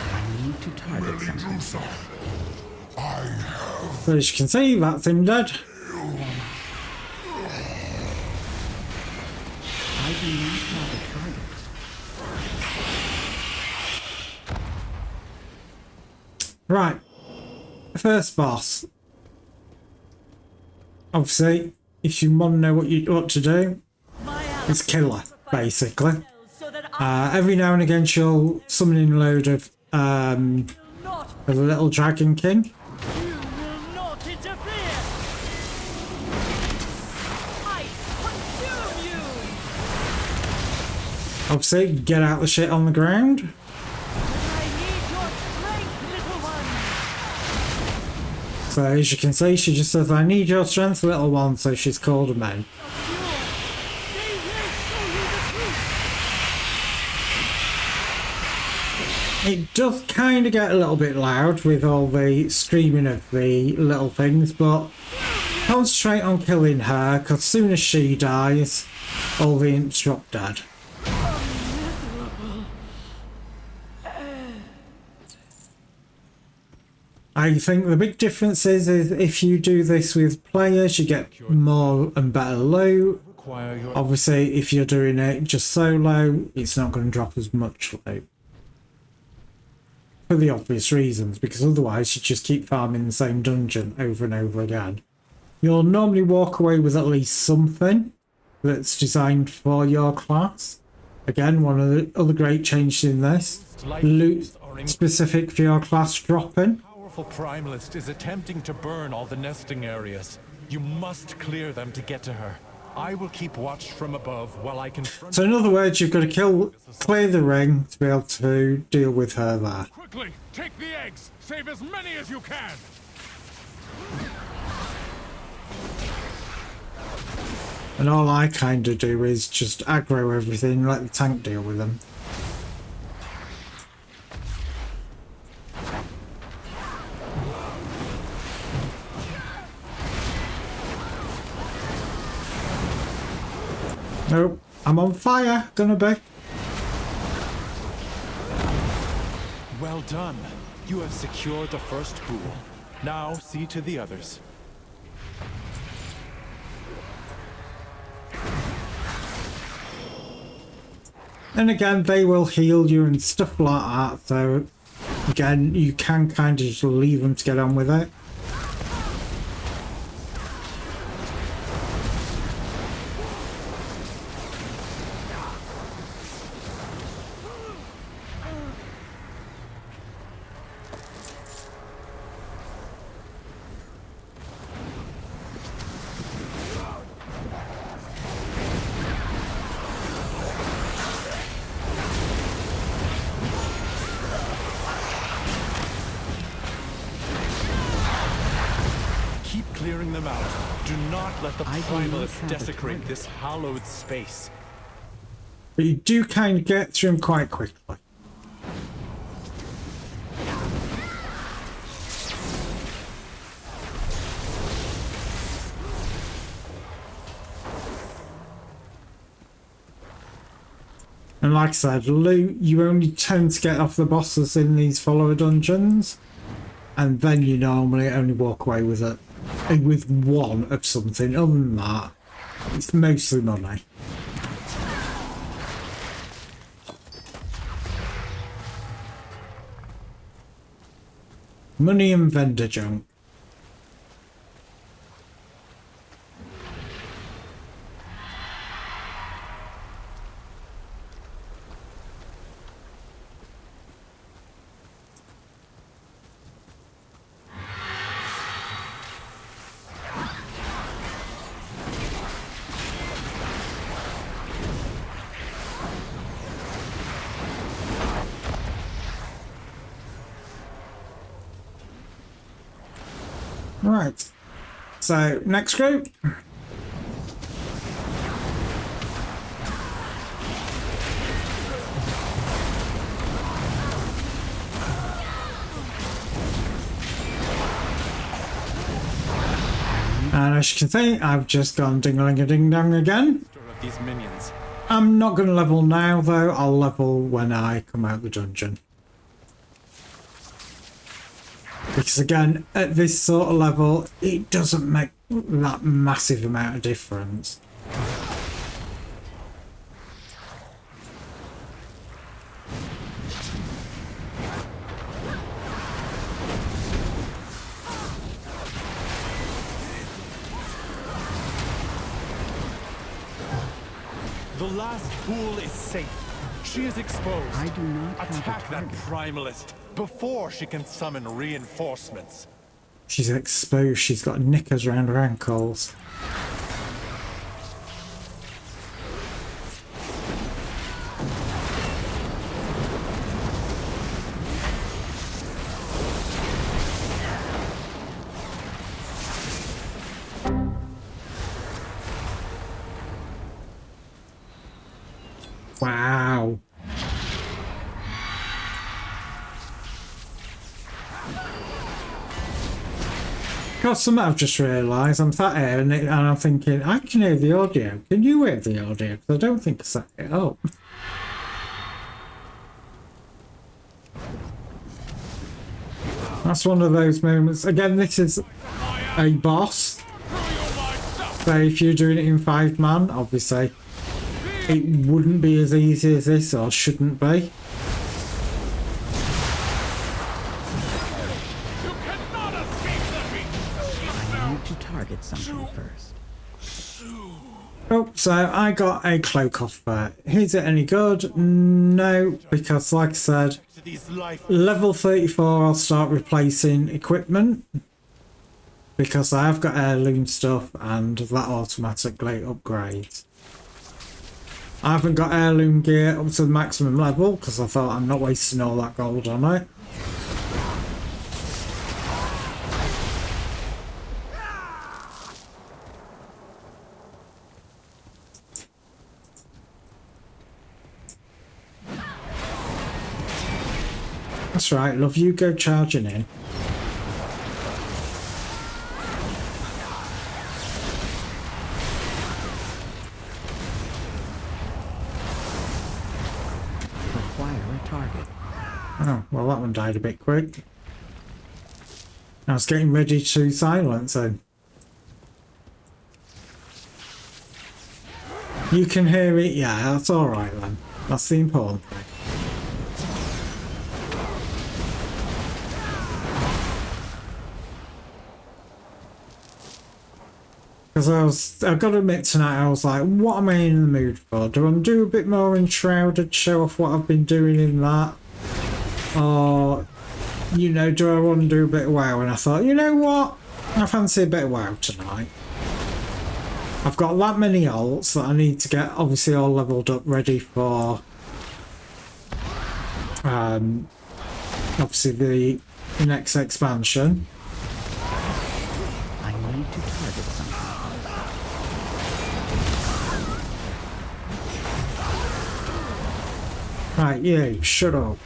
S7: I need to target something.
S1: So as you can see, that's him dead.
S7: I do not have a target.
S1: Right. First boss. Obviously, if you want to know what to do, it's kill her, basically. Every now and again she'll summon in a load of the little dragon king. Obviously, get out the shit on the ground. So as you can see, she just says, "I need your strength, little one," so she's called a man. It does kind of get a little bit loud with all the screaming of the little things, but concentrate on killing her, because as soon as she dies, all the imps drop dead. I think the big difference is if you do this with players, you get more and better loot. Obviously, if you're doing it just solo, it's not going to drop as much loot. For the obvious reasons, because otherwise you just keep farming the same dungeon over and over again. You'll normally walk away with at least something that's designed for your class. Again, one of the other great changes in this, loot specific for your class dropping.
S11: Primalist is attempting to burn all the nesting areas. You must clear them to get to her. I will keep watch from above while I confront.
S1: So in other words, you've got to clear the ring to be able to deal with her there.
S4: Quickly, take the eggs. Save as many as you can.
S1: And all I kind of do is just aggro everything, let the tank deal with them. Nope, I'm on fire, gonna be.
S11: Well done. You have secured the first pool. Now see to the others.
S1: And again, they will heal you and stuff like that, so again, you can kind of just leave them to get on with it.
S11: Clearing them out. Do not let the
S7: I do not
S11: primalists
S7: have a
S11: desecrate
S7: target.
S11: this hallowed space.
S1: But you do kind of get through them quite quickly. And like I said, loot, you only tend to get off the bosses in these follower dungeons, and then you normally only walk away with it. With one of something. Other than that, it's mostly money. Money and vendor junk. Right, so next group. And as you can see, I've just gone ding-a-ling-a-ding-dong again.
S11: Of these minions.
S1: I'm not going to level now though, I'll level when I come out of the dungeon. Because again, at this sort of level, it doesn't make that massive amount of difference.
S11: The last pool is safe. She is exposed.
S7: I do not have a
S11: Attack that
S7: target.
S11: primalist before she can summon reinforcements.
S1: She's exposed, she's got knickers around her ankles. Wow. Got something I've just realised. I'm sat here and I'm thinking, I can hear the audio. Can you hear the audio? Because I don't think I set it up. That's one of those moments. Again, this is a boss. So if you're doing it in 5-man, obviously, it wouldn't be as easy as this, or shouldn't be.
S7: I need to target something first.
S1: Oh, so I got a cloak off there. Is it any good? No, because like I said,
S11: To these life
S1: level 34 I'll start replacing equipment. Because I have got heirloom stuff and that automatically upgrades. I haven't got heirloom gear up to the maximum level because I thought I'm not wasting all that gold on it. That's right, love, you go charging in. one died a bit quick. I was getting ready to silence him. You can hear it? Yeah, that's alright then. That's the important thing. Because I've got to admit tonight, I was like, what am I in the mood for? Do I want to do a bit more Enshrouded, show off what I've been doing in that? Or, you know, do I want to do a bit of WoW? And I thought, you know what? I fancy a bit of WoW tonight. I've got that many alts that I need to get obviously all leveled up ready for obviously the next expansion.
S7: I need to target something.
S1: Right, you, shut up.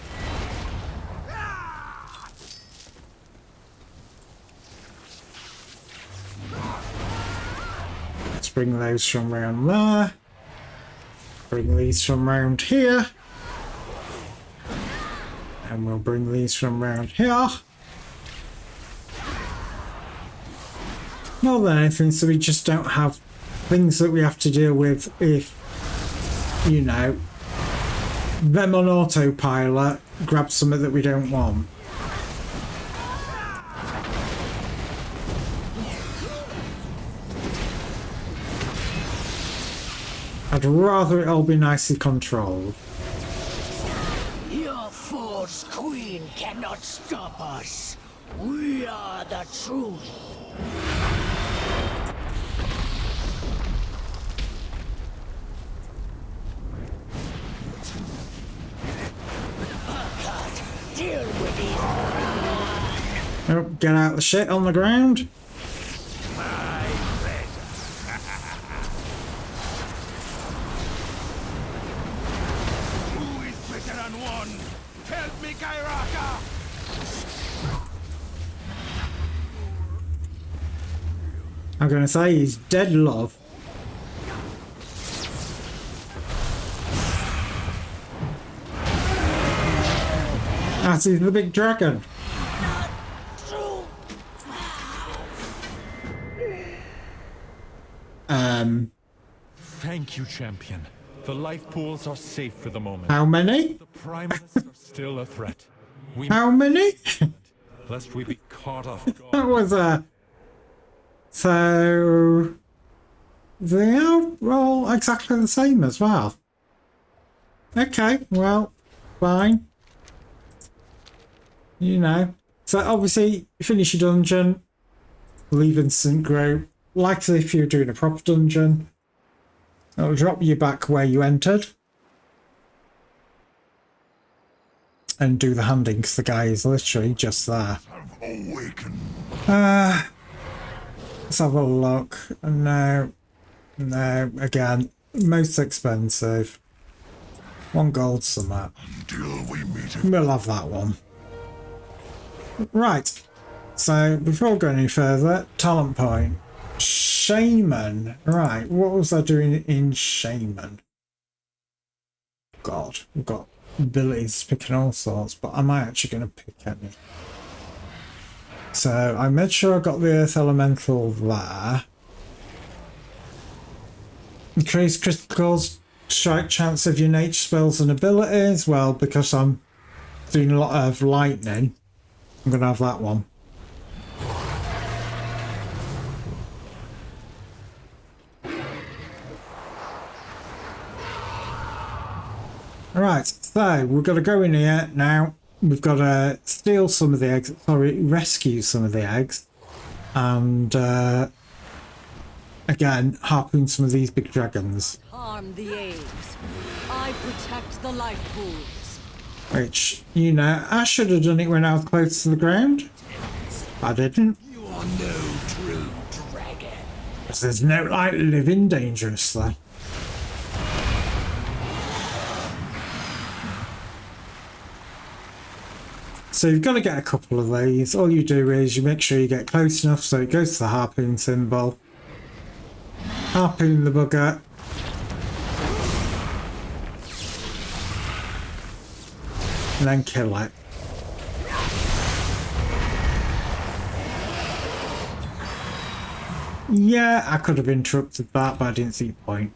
S1: Let's bring those from around there. Bring these from around here. And we'll bring these from around here. More than anything, so we just don't have things that we have to deal with if, you know, them on autopilot grab something that we don't want. I'd rather it all be nicely controlled.
S10: Your false queen cannot stop us. We are the truth. Deal with these.
S1: Oh, get out the shit on the ground.
S4: Who is better than one? Help me, Kairaka!
S1: I'm gonna say he's dead, love. Ah, see the big dragon.
S11: Thank you, champion. The life pools are safe for the moment.
S1: How many?
S11: The primals are still a threat. We
S1: How many?
S11: lest we be caught off
S1: That
S11: guard.
S1: was so they are all exactly the same as well. Okay, well, fine. You know. So obviously you finish your dungeon, leave instant group. Like if you're doing a proper dungeon, it'll drop you back where you entered. And do the handing because the guy is literally just there.
S4: Have awakened.
S1: Let's have a look. No. No, again, most expensive. 1 gold summit.
S4: Until we meet again.
S1: We'll have that one. Right. So, before going any further, talent point. Shaman. Right, what was I doing in Shaman? God, we've got abilities picking all sorts, but am I actually going to pick any? So, I made sure I got the Earth Elemental there. Increase critical strike chance of your nature spells and abilities. Well, because I'm doing a lot of lightning, I'm going to have that one. Alright, so we've got to go in here now. We've got to steal some of the eggs, sorry, rescue some of the eggs. And again, harpoon some of these big dragons.
S2: Harm the eggs. I protect the life pools.
S1: Which, you know, I should have done it when I was close to the ground. I didn't.
S10: You are no true dragon.
S1: Because there's no like living dangerously. So you've got to get a couple of these. All you do is you make sure you get close enough so it goes to the harpoon symbol. Harpoon the bugger. And then kill it. Yeah, I could have interrupted that, but I didn't see the point.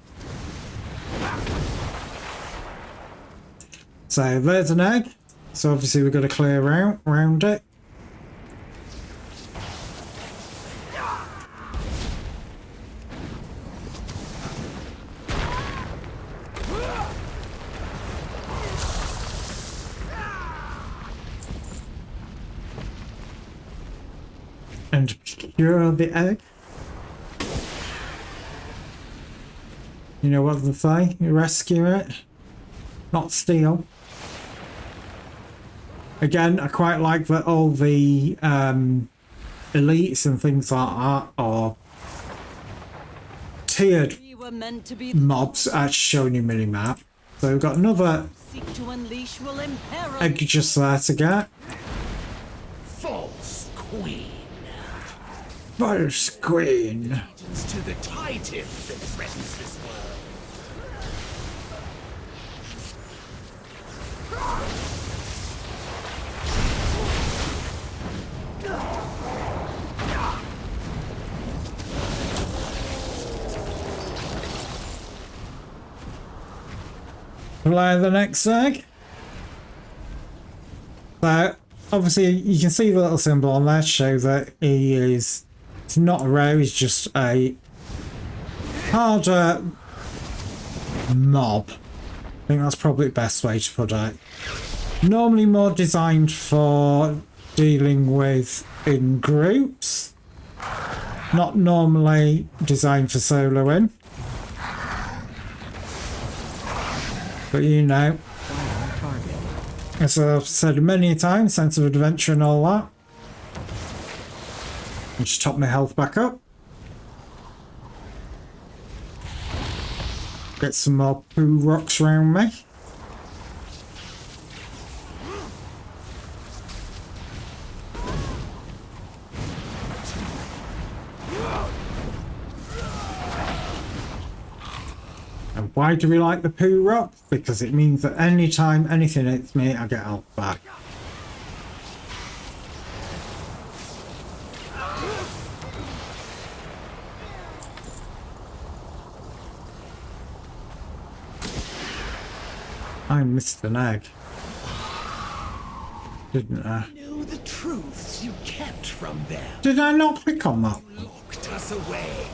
S1: So there's an egg. So obviously we've got to clear around it. And procure the egg. You know what they say? You rescue it, not steal. Again, I quite like that all the elites and things like that are tiered
S2: We were meant to be
S1: mobs actually showing you minimap. So we've got another
S2: seek to unleash will imperil.
S1: egg just there to get.
S10: False queen.
S1: False queen.
S10: To the titans that threatens this world.
S1: Play the next egg. So obviously you can see the little symbol on there to show that he is, it's not a rare, he's just a harder mob. I think that's probably the best way to put it. Normally more designed for dealing with in groups, not normally designed for soloing. But you know, as I've said many times, sense of adventure and all that. And just top my health back up. Get some more poo rocks around me. And why do we like the poo rock? Because it means that anytime anything hits me, I get health back. I missed an egg, didn't I?
S10: Knew the truths you kept from them.
S1: Did I not click on that?
S10: Locked us away.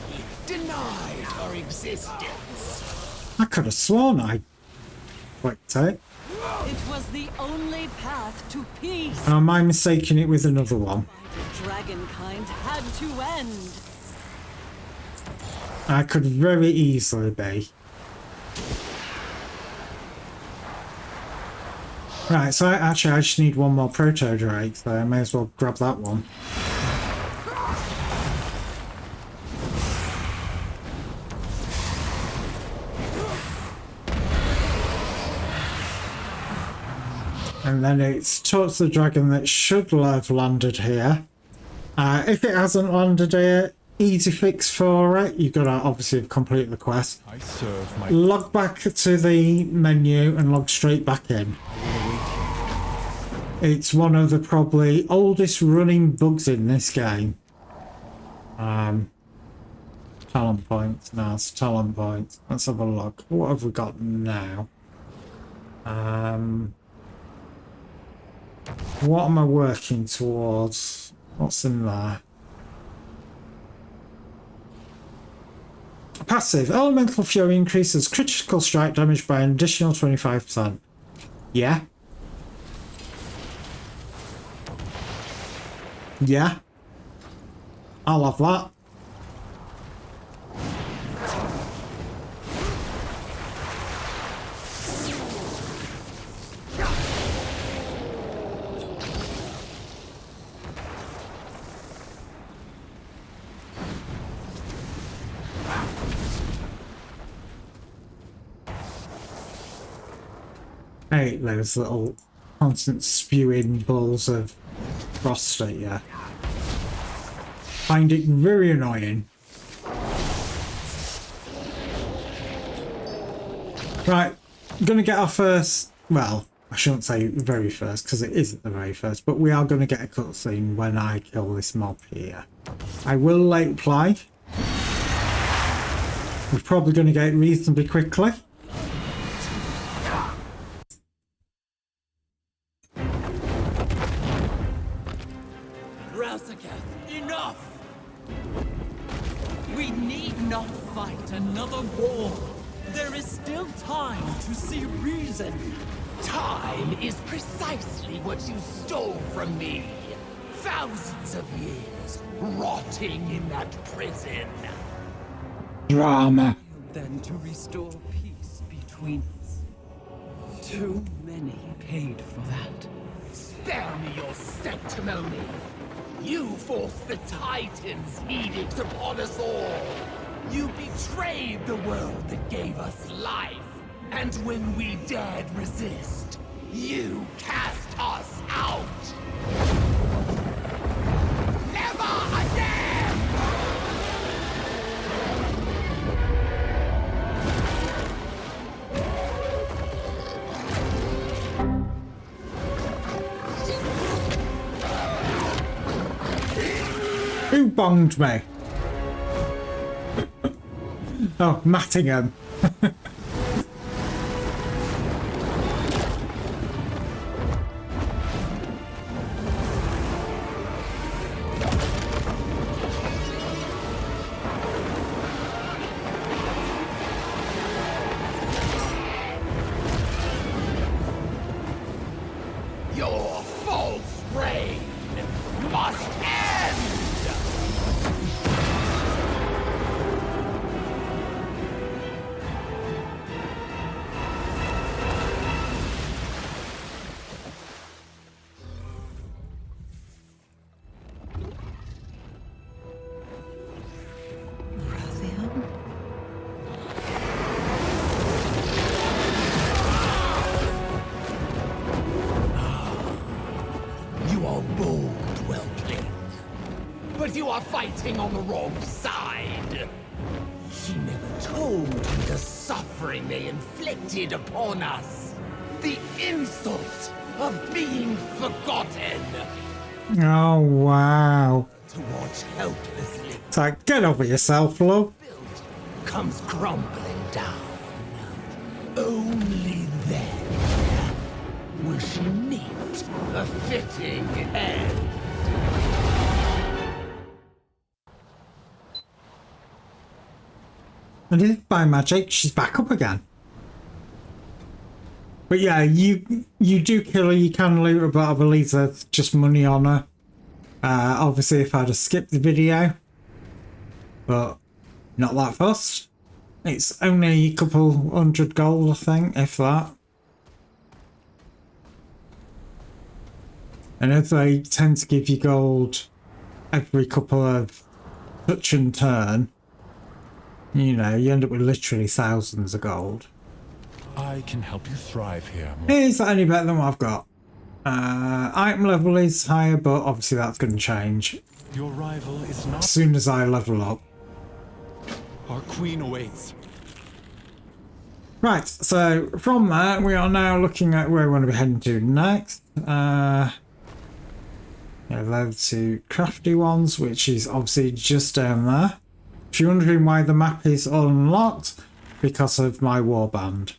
S10: Denied our existence.
S1: I could have sworn I clicked it.
S2: It was the only path to peace.
S1: Or am I mistaking it with another one?
S2: Dragonkind had to end.
S1: I could very easily be. Right, so I just need one more proto drake, so I may as well grab that one. And then it's talk to the dragon that should have landed here. If it hasn't landed here, easy fix for it. You've got to obviously complete the quest.
S11: I serve my
S1: Log back to the menu and log straight back in. It's one of the probably oldest running bugs in this game. Talent points. No, it's talent points. Let's have a look. What have we got now? What am I working towards? What's in there? Passive. Elemental Fury increases critical strike damage by an additional 25%. Yeah. Yeah. I'll have that. I hate those little constant spewing balls of frost at you. Find it very annoying. Right, I'm gonna get our first, well, I shouldn't say very first because it isn't the very first, but we are gonna get a cutscene when I kill this mob here. I will late play We're probably going to get it reasonably quickly.
S10: Enough! We need not fight another war. There is still time to see reason. Time is precisely what you stole from me. Thousands of years rotting in that prison.
S1: Drama.
S7: Then to restore peace between us. Too many paid for that.
S10: Spare me your sanctimony. You forced the Titan's edict upon us all. You betrayed the world that gave us life. And when we dared resist, you cast us out. Never again!
S1: Who bonged me? Oh, Mattingham.
S10: Your false reign must end! You are bold, Whelpling. But you are fighting on the wrong side. She never told me the suffering they inflicted upon us. The insult of being forgotten.
S1: Oh, wow.
S10: To watch helplessly
S1: It's like, get over yourself, love.
S10: built comes crumbling down. Only then will she meet a fitting end.
S1: And if by magic, she's back up again. But yeah, you do kill her, you can loot her, but I believe there's just money on her. Obviously, if I'd have skipped the video. But not that fussed. It's only a couple hundred gold, I think, if that. And as they tend to give you gold every couple of touch and turn, you know, you end up with literally thousands of gold.
S11: I can help you thrive here.
S1: Is that any better than what I've got? Item level is higher, but obviously that's going to change
S11: Your rival is
S1: as
S11: not.
S1: soon as I level up.
S11: Our queen awaits.
S1: Right, so from there, we are now looking at where we want to be heading to next. Yeah, those two crafty ones, which is obviously just down there. If you're wondering why the map is unlocked, because of my warband.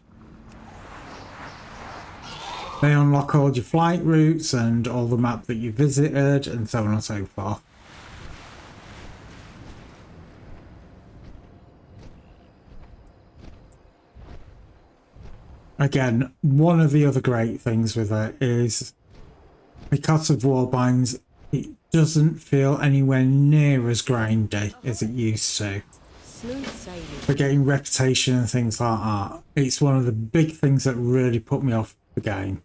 S1: They unlock all your flight routes and all the map that you visited and so on and so forth. Again, one of the other great things with it is because of warbinds, it doesn't feel anywhere near as grindy as it used to. For getting reputation and things like that. It's one of the big things that really put me off the game,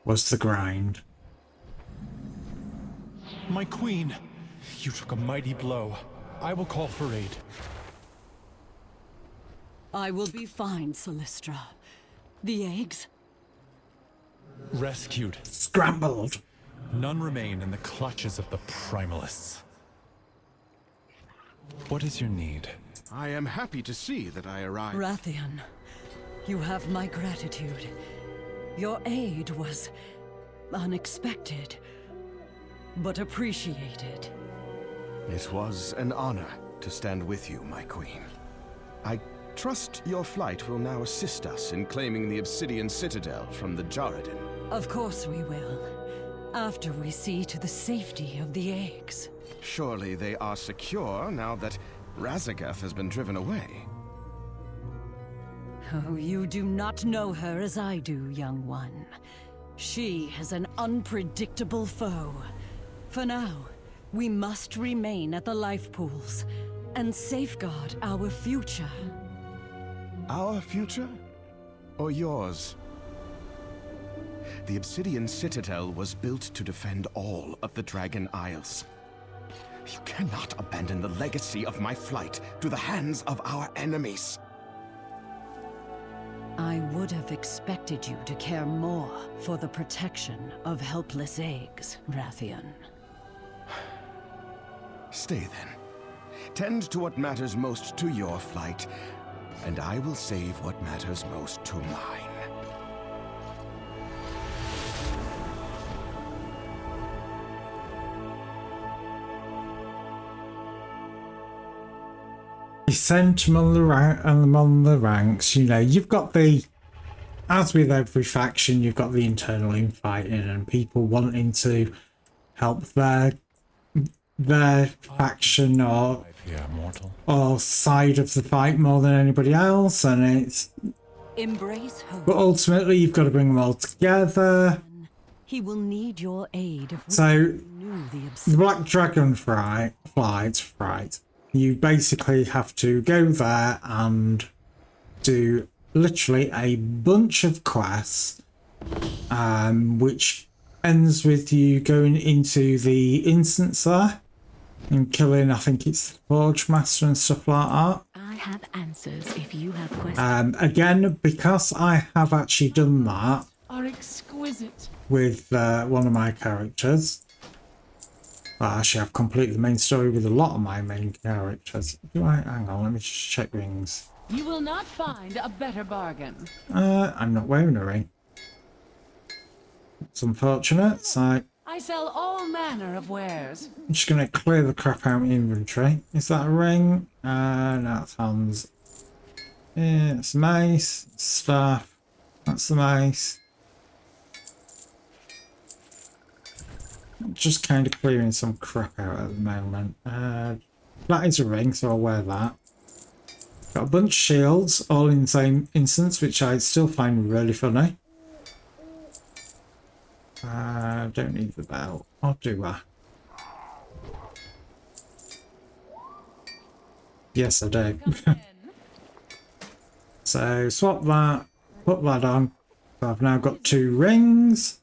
S1: was the grind.
S11: My queen, you took a mighty blow. I will call for aid.
S2: I will be fine, Solistra. The eggs?
S11: Rescued.
S1: Scrambled.
S11: None remain in the clutches of the Primalists. What is your need?
S12: I am happy to see that I arrived.
S2: Rathian, you have my gratitude. Your aid was unexpected, but appreciated.
S12: It was an honor to stand with you, my queen. I trust your flight will now assist us in claiming the Obsidian Citadel from the Jarradin.
S2: Of course we will. After we see to the safety of the eggs.
S12: Surely they are secure now that Razagath has been driven away.
S2: Oh, you do not know her as I do, young one. She has an unpredictable foe. For now, we must remain at the life pools and safeguard our future.
S12: Our future? Or yours? The Obsidian Citadel was built to defend all of the Dragon Isles. You cannot abandon the legacy of my flight to the hands of our enemies.
S2: I would have expected you to care more for the protection of helpless eggs, Rathian.
S12: Stay then. Tend to what matters most to your flight, and I will save what matters most to mine.
S1: You send them on the ranks. You know, you've got the, as with every faction, you've got the internal infighting and people wanting to help their faction or side of the fight more than anybody else, and it's.
S2: Embrace hope.
S1: But ultimately, you've got to bring them all together.
S2: He will need your aid.
S1: So, the Black Dragon flight. You basically have to go there and do literally a bunch of quests, which ends with you going into the instance there and killing, I think it's the Forge Master and stuff like that.
S5: I have answers if you have questions.
S1: Again, because I have actually done that
S5: Are exquisite.
S1: with one of my characters. Well, actually, I've completed the main story with a lot of my main characters. Hang on, let me just check rings.
S5: You will not find a better bargain.
S1: I'm not wearing a ring. It's unfortunate, so
S5: I sell all manner of wares.
S1: I'm just going to clear the crap out of my inventory. Is that a ring? No, that's hands. Yeah, it's mace, staff. That's the mace. Just kind of clearing some crap out at the moment. That is a ring, so I'll wear that. Got a bunch of shields, all in the same instance, which I still find really funny. Don't need the belt. I'll do that. Yes, I do. So swap that, put that on. So I've now got 2 rings.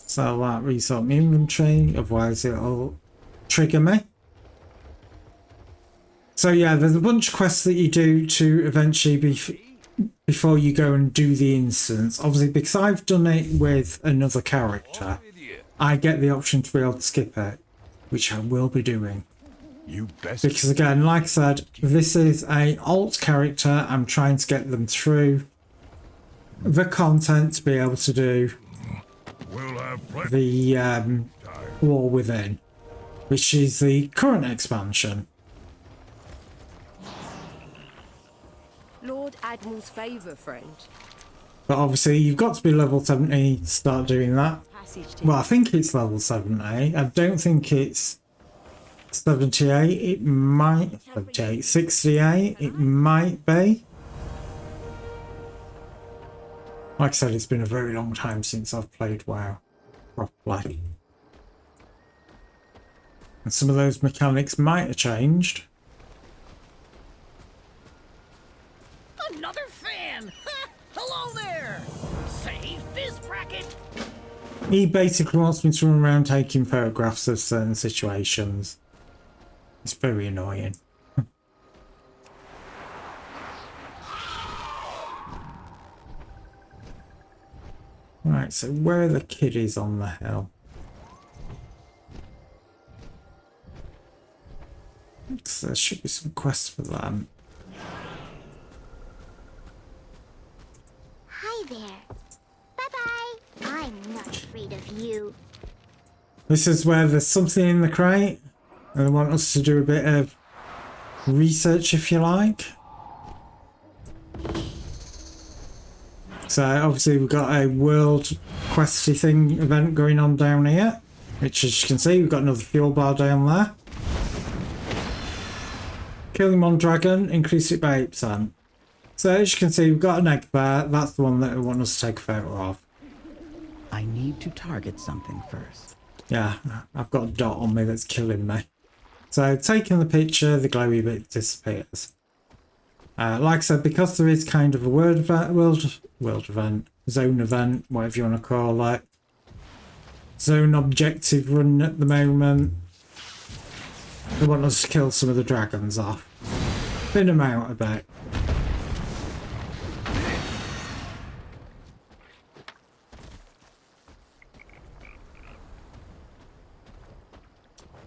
S1: So that resort my inventory, otherwise it'll trigger me. So yeah, there's a bunch of quests that you do to eventually before you go and do the instance. Obviously, because I've done it with another character, I get the option to be able to skip it, which I will be doing. Because again, like I said, this is a alt character. I'm trying to get them through the content to be able to do the War Within, which is the current expansion.
S13: Lord Admiral's favour, friend.
S1: But obviously you've got to be level 70 to start doing that. Well, I think it's level 70. I don't think it's 78. It might 78, 68. It might be. Like I said, it's been a very long time since I've played WoW properly. And some of those mechanics might have changed.
S10: Another fan! Hello there! Save this bracket!
S1: He basically wants me to run around taking photographs of certain situations. It's very annoying. Right, so where are the kiddies on the hill? So there should be some quests for them.
S14: Hi there. Bye-bye. I'm not afraid of you.
S1: This is where there's something in the crate and they want us to do a bit of research, if you like. So obviously we've got a world questy thing event going on down here, which as you can see we've got another fuel bar down there. Killing one dragon, increase it by 8%. So as you can see we've got an egg there, that's the one that I want us to take a photo of.
S13: I need to target something first.
S1: Yeah, I've got a dot on me that's killing me. So taking the picture, the glowy bit disappears. Like I said, because there is kind of a world event, zone event, whatever you want to call it. Zone objective run at the moment. They want us to kill some of the dragons off. Thin them out a bit.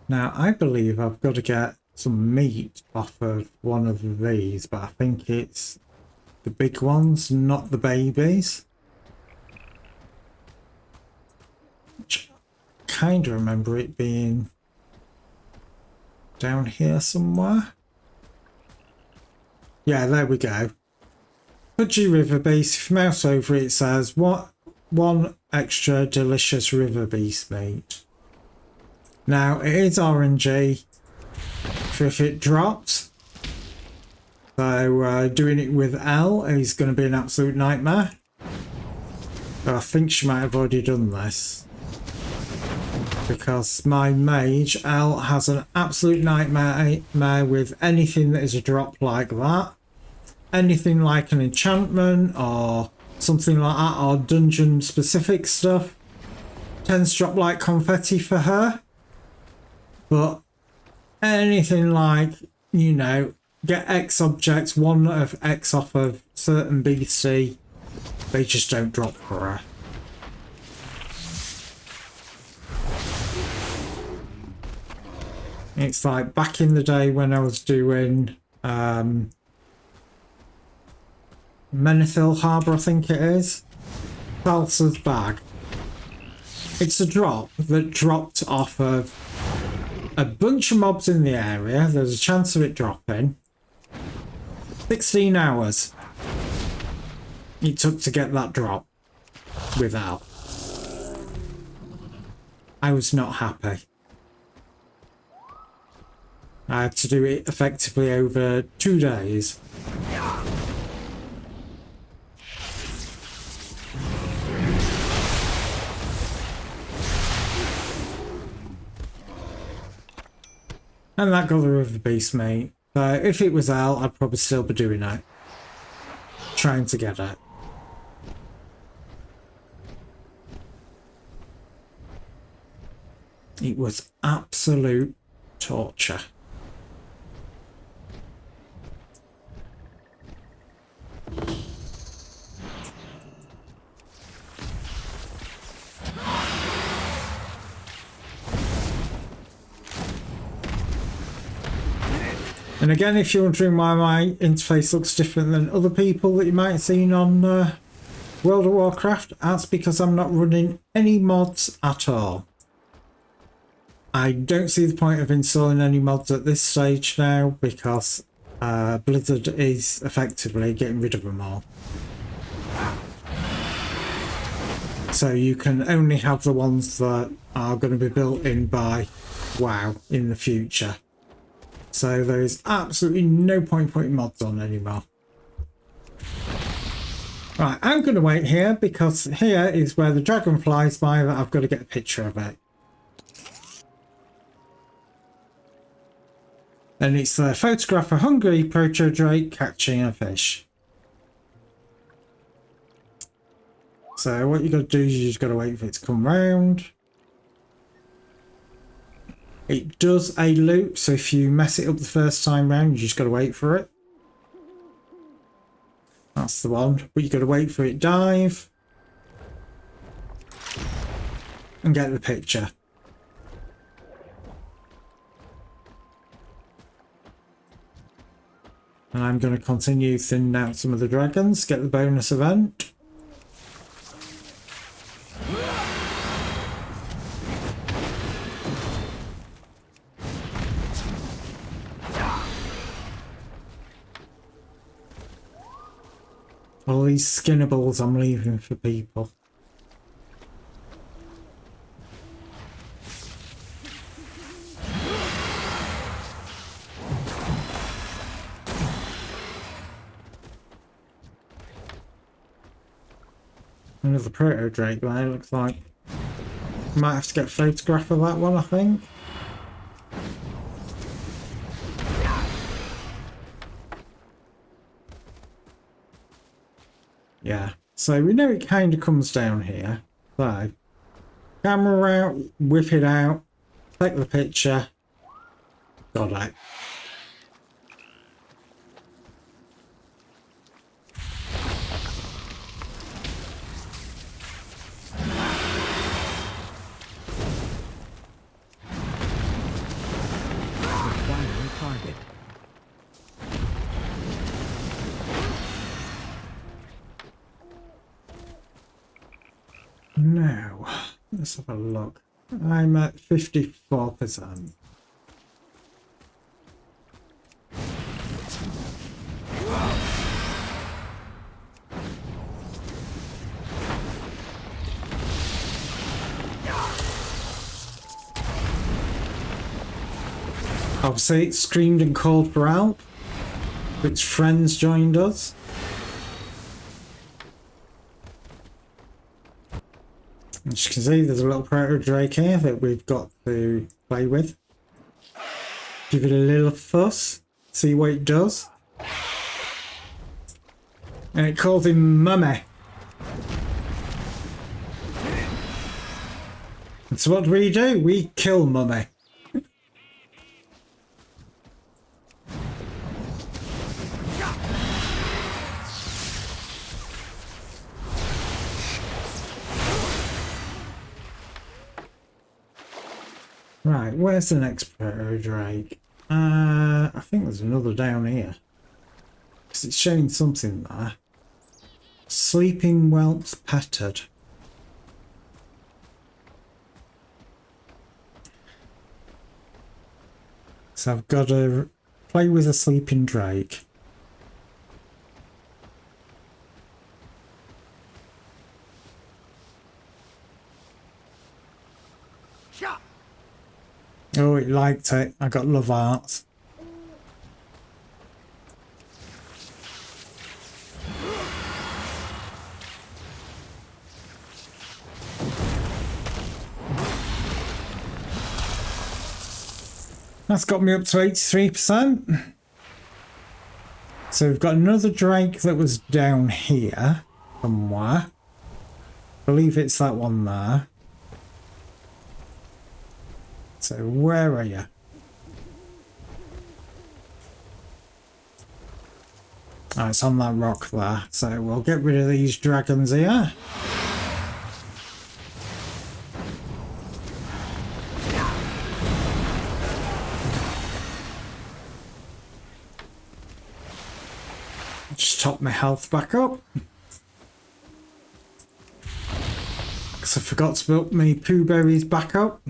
S1: Now, I believe I've got to get some meat off of one of these, but I think it's the big ones, not the babies. Which I kind of remember it being down here somewhere. Yeah, there we go. Pudgy river beast. If you mouse over it, it says, "What? One extra delicious river beast meat." Now, it is RNG for if it drops. So, doing it with L is going to be an absolute nightmare. But I think she might have already done this. Because my mage, L, has an absolute nightmare with anything that is a drop like that. Anything like an enchantment or something like that, or dungeon specific stuff, tends to drop like confetti for her. But anything like, you know, get X objects, one of X off of certain BC, they just don't drop for her. It's like back in the day when I was doing Menethil Harbour, I think it is. Salsa's bag. It's a drop that dropped off of a bunch of mobs in the area. There's a chance of it dropping. 16 hours it took to get that drop without. I was not happy. I had to do it effectively over 2 days. And that got the river beast, mate. If it was L, I'd probably still be doing it. Trying to get it. It was absolute torture. And again, if you're wondering why my interface looks different than other people that you might have seen on World of Warcraft, that's because I'm not running any mods at all. I don't see the point of installing any mods at this stage now because Blizzard is effectively getting rid of them all. So you can only have the ones that are going to be built in by WoW in the future. So there is absolutely no point putting mods on anymore. Right, I'm going to wait here because here is where the dragon flies by that I've got to get a picture of it. And it's the photograph of a hungry proto drake catching a fish. So what you got to do is you just got to wait for it to come round. It does a loop, so if you mess it up the first time round, you just got to wait for it. That's the one, but you got to wait for it dive and get the picture. And I'm going to continue thinning out some of the dragons, get the bonus event. All these skinnables I'm leaving for people. Another proto drake there, looks like. Might have to get a photograph of that one, I think. Yeah, so we know it kind of comes down here. So, camera out, whip it out, take the picture. Got it.
S13: Target.
S1: Now, let's have a look. I'm at 54%. Obviously, it screamed and called for help. Its friends joined us. As you can see, there's a little proto drake here that we've got to play with. Give it a little fuss, see what it does. And it calls him Mummy. And so what do? We kill Mummy. Right, where's the next proto drake? I think there's another down here. Because it's showing something there. Sleeping whelps petted. So I've got to play with a sleeping drake. Oh, it liked it. I got love hearts. That's got me up to 83%. So we've got another drake that was down here somewhere. I believe it's that one there. So where are you? Oh, it's on that rock there. So we'll get rid of these dragons here. Just top my health back up. Because I forgot to put my poo berries back up.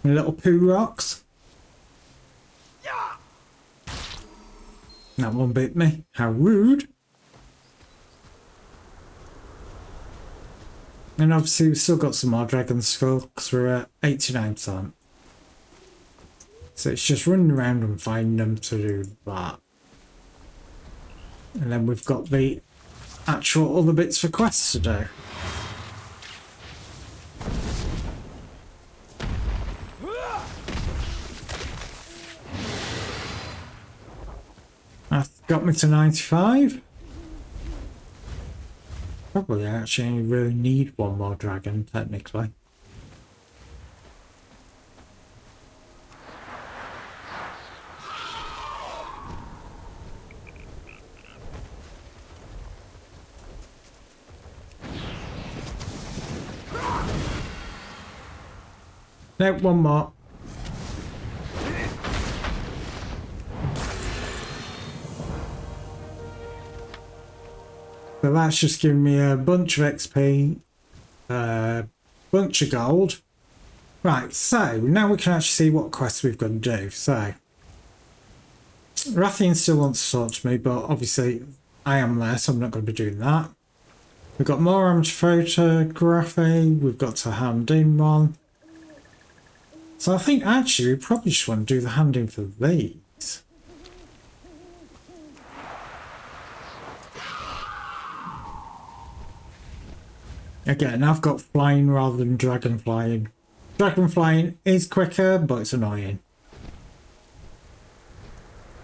S1: My little poo rocks. That one bit me. How rude. And obviously we've still got some more dragon skull because we're at 89%. So it's just running around and finding them to do that. And then we've got the actual other bits for quests to do. That got me to 95. Probably actually only really need one more dragon, technically. No, one more. So that's just giving me a bunch of XP, bunch of gold. Right, so now we can actually see what quests we've got to do. So, Rathian still wants to talk to me, but obviously I am there, so I'm not going to be doing that. We've got more photography. We've got to hand in one. So I think actually we probably just want to do the hand in for these. Again, I've got flying rather than dragon flying. Dragon flying is quicker, but it's annoying.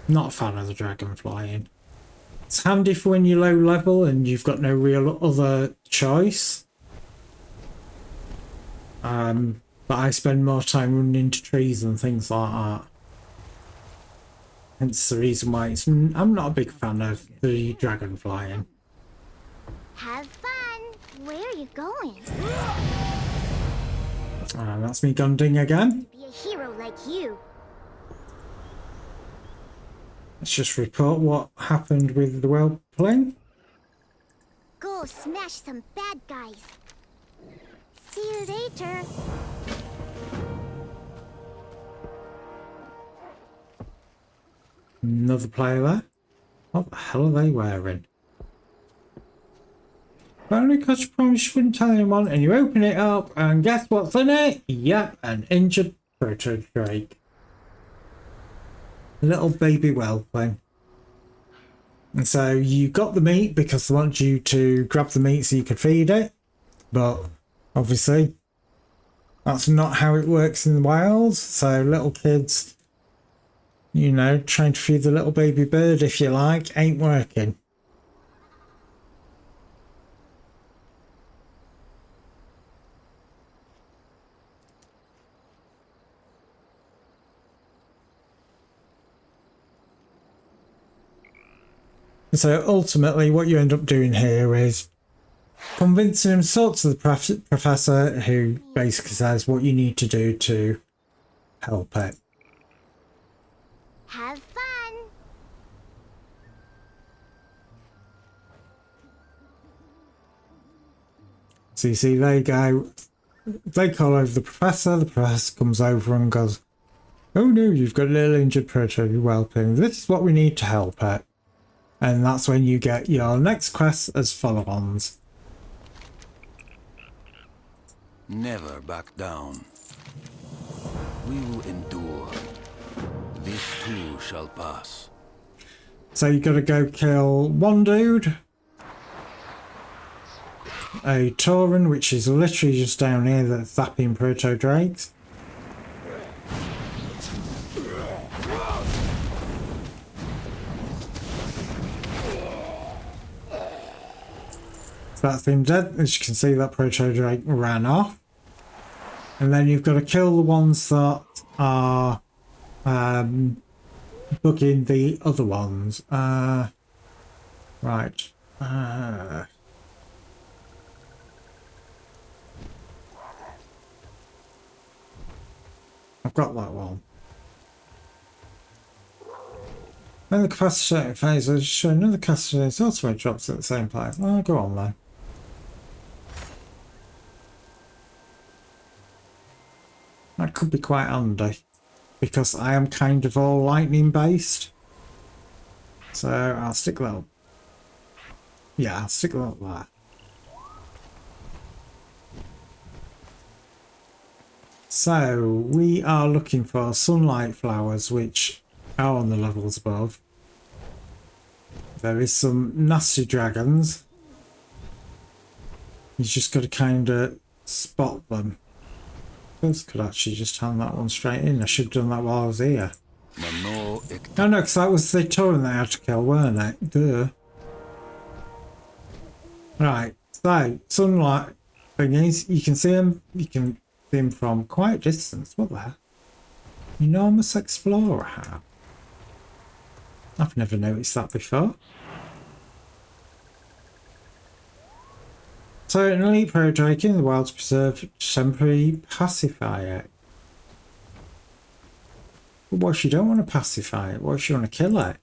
S1: Not a fan of the dragon flying. It's handy for when you're low level and you've got no real other choice. But I spend more time running into trees and things like that. Hence the reason why I'm not a big fan of the dragon flying.
S14: Have fun. Where are you going?
S1: That's me Gunding again.
S14: Be a hero like you.
S1: Let's just report what happened with the whale plane.
S14: Go smash some bad guys. See you later.
S1: Another player there. What the hell are they wearing? But only because you promised you wouldn't tell anyone, and you open it up, and guess what's in it? Yep, an injured proto drake. Little baby whale plane. And so you got the meat because they want you to grab the meat so you could feed it. But obviously, that's not how it works in the wild. So little kids, you know, trying to feed the little baby bird, if you like, ain't working. So ultimately what you end up doing here is convincing him to talk to the professor, who basically says what you need to do to help it.
S14: Have fun.
S1: So you see, there you go. They call over the professor comes over and goes, "Oh no, you've got a little injured proto whelping. This is what we need to help it." And that's when you get your next quest as follow-ons.
S15: Never back down. We will endure. This too shall pass.
S1: So you gotta go kill one dude. A Tauren, which is literally just down here that's zapping proto drakes. That's him dead. As you can see, that proto drake ran off. And then you've got to kill the ones that are bugging the other ones. Right. I've got that one. Then the capacity phase will show another capacity also drops at the same place. Oh, go on then. That could be quite handy, because I am kind of all lightning based. So I'll stick that up. Yeah, I'll stick that up there. So we are looking for sunlight flowers, which are on the levels above. There is some nasty dragons. You just got to kind of spot them. I could actually just hand that one straight in. I should have done that while I was here. No, because that was the Tauren they had to kill, weren't it? Duh. Right, so sunlight thingies, you can see them. You can see them from quite a distance. What the hell? Enormous Explorer hat. I've never noticed that before. So an elite pro drake in the wild to preserve temporary pacify it. But what if you don't want to pacify it? What if you want to kill it?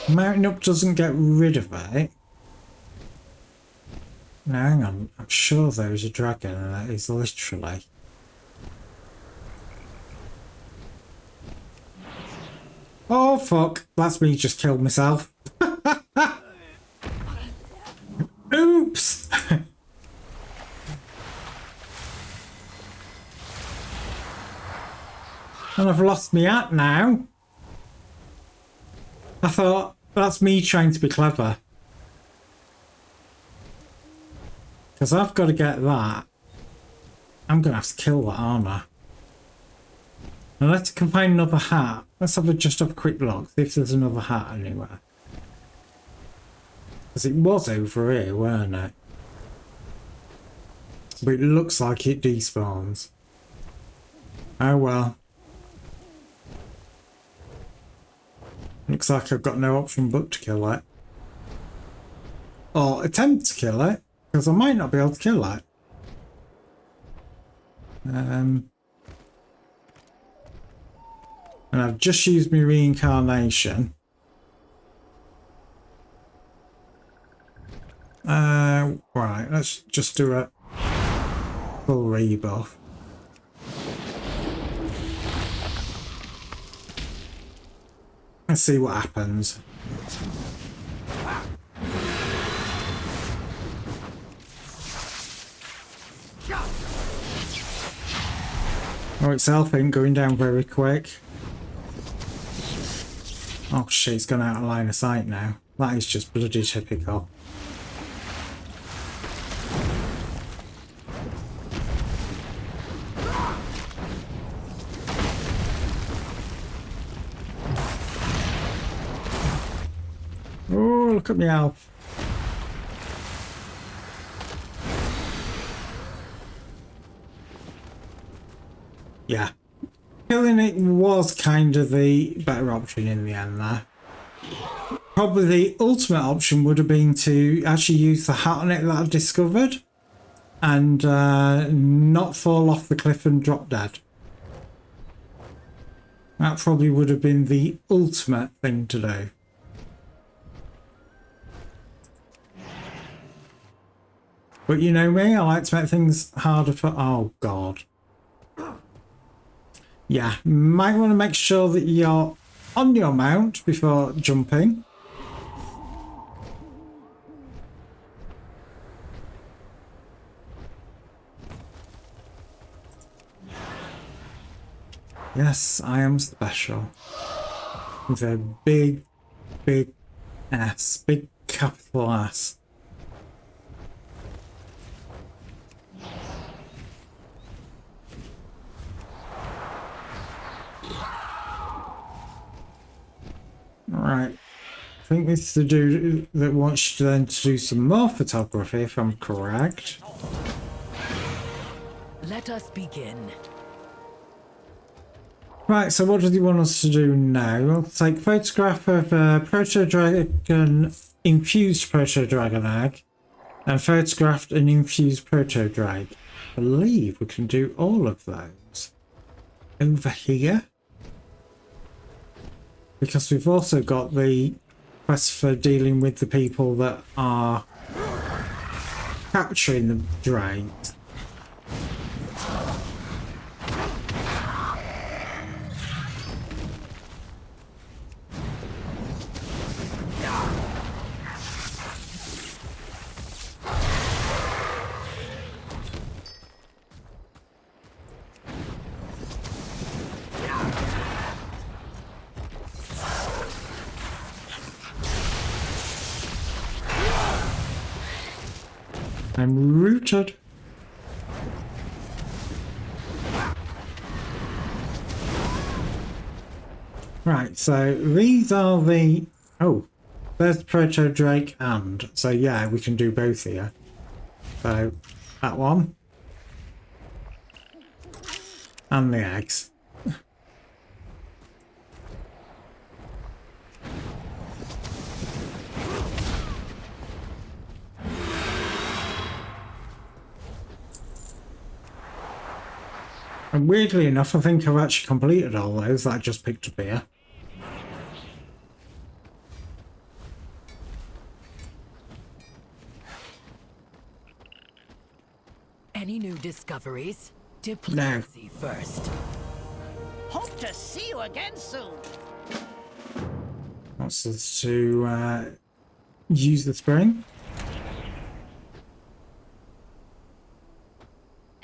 S1: Mounting up doesn't get rid of it. No, hang on. I'm sure there is a dragon and that is literally... Oh, fuck. That's me just killed myself. Oops! And I've lost my hat now. I thought, that's me trying to be clever. Because I've got to get that. I'm going to have to kill that, aren't I? Now let's combine another hat. Let's just have a quick look, see if there's another hat anywhere. Because it was over here, weren't it? But it looks like it despawns. Oh well. Looks like I've got no option but to kill it. Or attempt to kill it, because I might not be able to kill it. And I've just used my reincarnation. Right, let's just do a full rebuff. Let's see what happens. Oh, its health ain't going down very quick. Oh shit, it's gone out of line of sight now. That is just bloody typical. Oh, look at me health. Yeah. Killing it was kind of the better option in the end there. Probably the ultimate option would have been to actually use the hat on it that I've discovered and not fall off the cliff and drop dead. That probably would have been the ultimate thing to do. But you know me, I like to make things harder for... Oh, God. Yeah, might want to make sure that you're on your mount before jumping. Yes, I am special. With a big, big S. Big capital S. Right, I think this is the dude that wants to then do some more photography, if I'm correct.
S5: Let us begin.
S1: Right, so what does he want us to do now? We'll take a photograph of a proto-dragon, infused proto-dragon egg, and photograph an infused proto-drag. I believe we can do all of those over here. Because we've also got the quest for dealing with the people that are capturing the drags. I'm rooted. Right, so these are the... Oh, there's the Proto Drake and... So yeah, we can do both here. So, that one. And the eggs. And weirdly enough, I think I've actually completed all those that I just picked up here.
S5: Any new discoveries? Diplomacy first.
S16: Hope to see you again soon.
S1: Wants us to use the spring.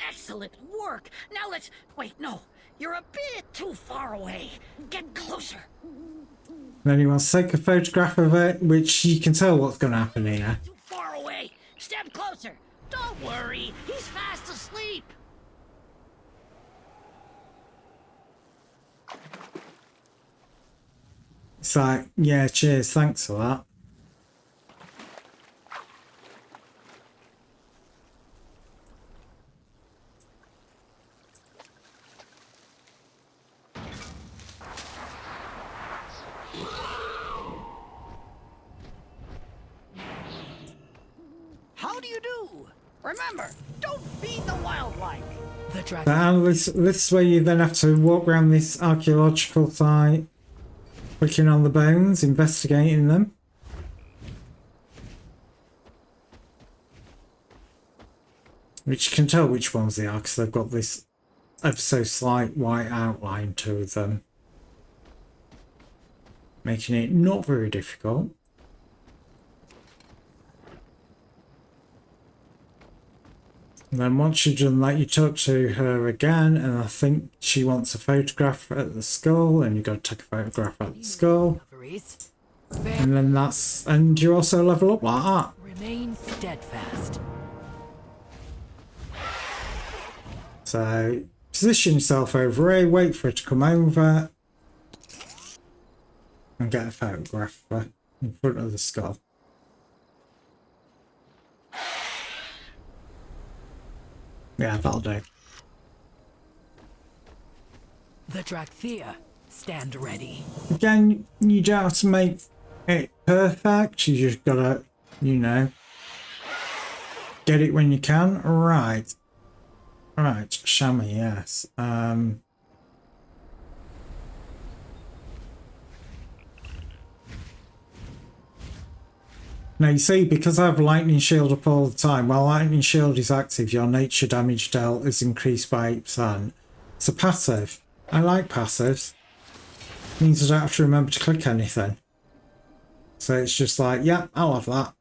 S16: Excellent work. Now let's... Wait, no. You're a bit too far away. Get closer.
S1: Then he wants to take a photograph of it, which you can tell what's going to happen here.
S16: Too far away. Step closer. Don't worry. He's fast asleep.
S1: It's like, yeah, cheers, thanks for that.
S16: How do you do? Remember, don't feed the wildlife.
S5: The dragon.
S1: And this is where you then have to walk around this archaeological site, looking on the bones, investigating them. Which you can tell which ones they are because they've got this ever so slight white outline to them, making it not very difficult. And then once you've done that, you talk to her again, and I think she wants a photograph at the skull, and you've got to take a photograph at the skull. And then that's... and you also level up like that.
S5: Remain steadfast.
S1: So, position yourself over here, wait for it to come over, and get a photograph of her in front of the skull. Yeah, that'll do.
S5: The Drakthea, stand ready.
S1: Again, you don't have to make it perfect, you just gotta, you know, get it when you can. Right. Right, chamois, yes. Now you see, because I have Lightning Shield up all the time, while Lightning Shield is active, your nature damage dealt is increased by 8%. It's a passive. I like passives. Means I don't have to remember to click anything. So it's just like, yeah, I'll have that.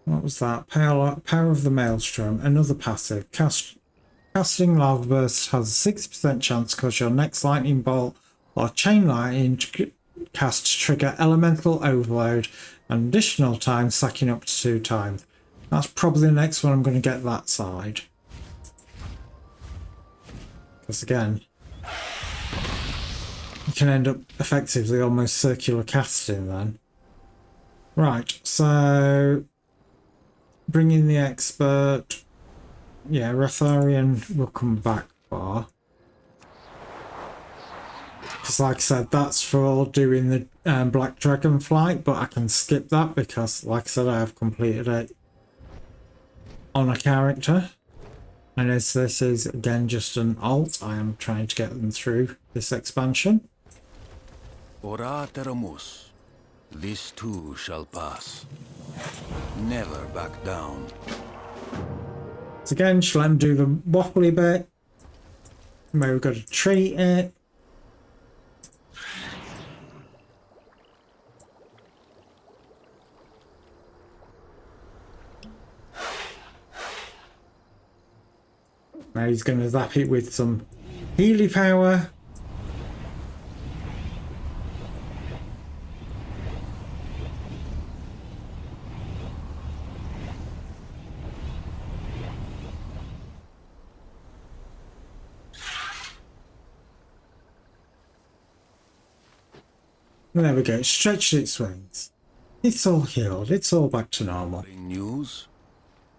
S1: What was that? Power of the Maelstrom. Another passive. Casting Lava Burst has a 60% chance to cause your next lightning bolt or chain lightning cast to trigger elemental overload, and additional time stacking up to 2 times. That's probably the next one I'm going to get that side. Because again, you can end up effectively almost circular casting then. Right, so bring in the expert. Yeah, Ratharian will come back for. Because like I said, that's for doing the Black Dragon flight, but I can skip that because, like I said, I have completed it on a character. And as this is, again, just an alt, I am trying to get them through this expansion.
S15: Ora Teramus, this too shall pass. Never back down.
S1: So again, just let them do the waffly bit. Maybe we've got to treat it. Now he's going to zap it with some Healy power. There we go, stretched its wings. It's all healed, it's all back to normal.
S15: News?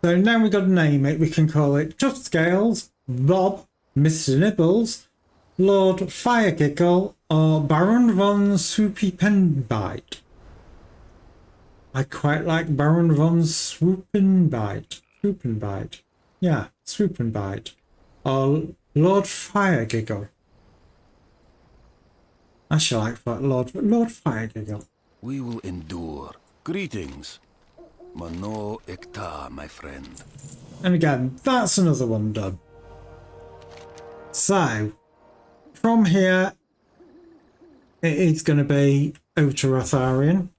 S1: So now we've got to name it. We can call it Tough Scales, Bob, Mr. Nibbles, Lord Firegiggle, or Baron von Swoopy Penbite. I quite like Baron von Swoopenbite. Swoopenbite. Yeah, Swoopenbite. Or Lord Firegiggle. I shall like Lord Firegiggle.
S15: We will endure. Greetings. Mano Ekta, my friend.
S1: And again, that's another one done. So, from here, it is going to be over to Rotharian.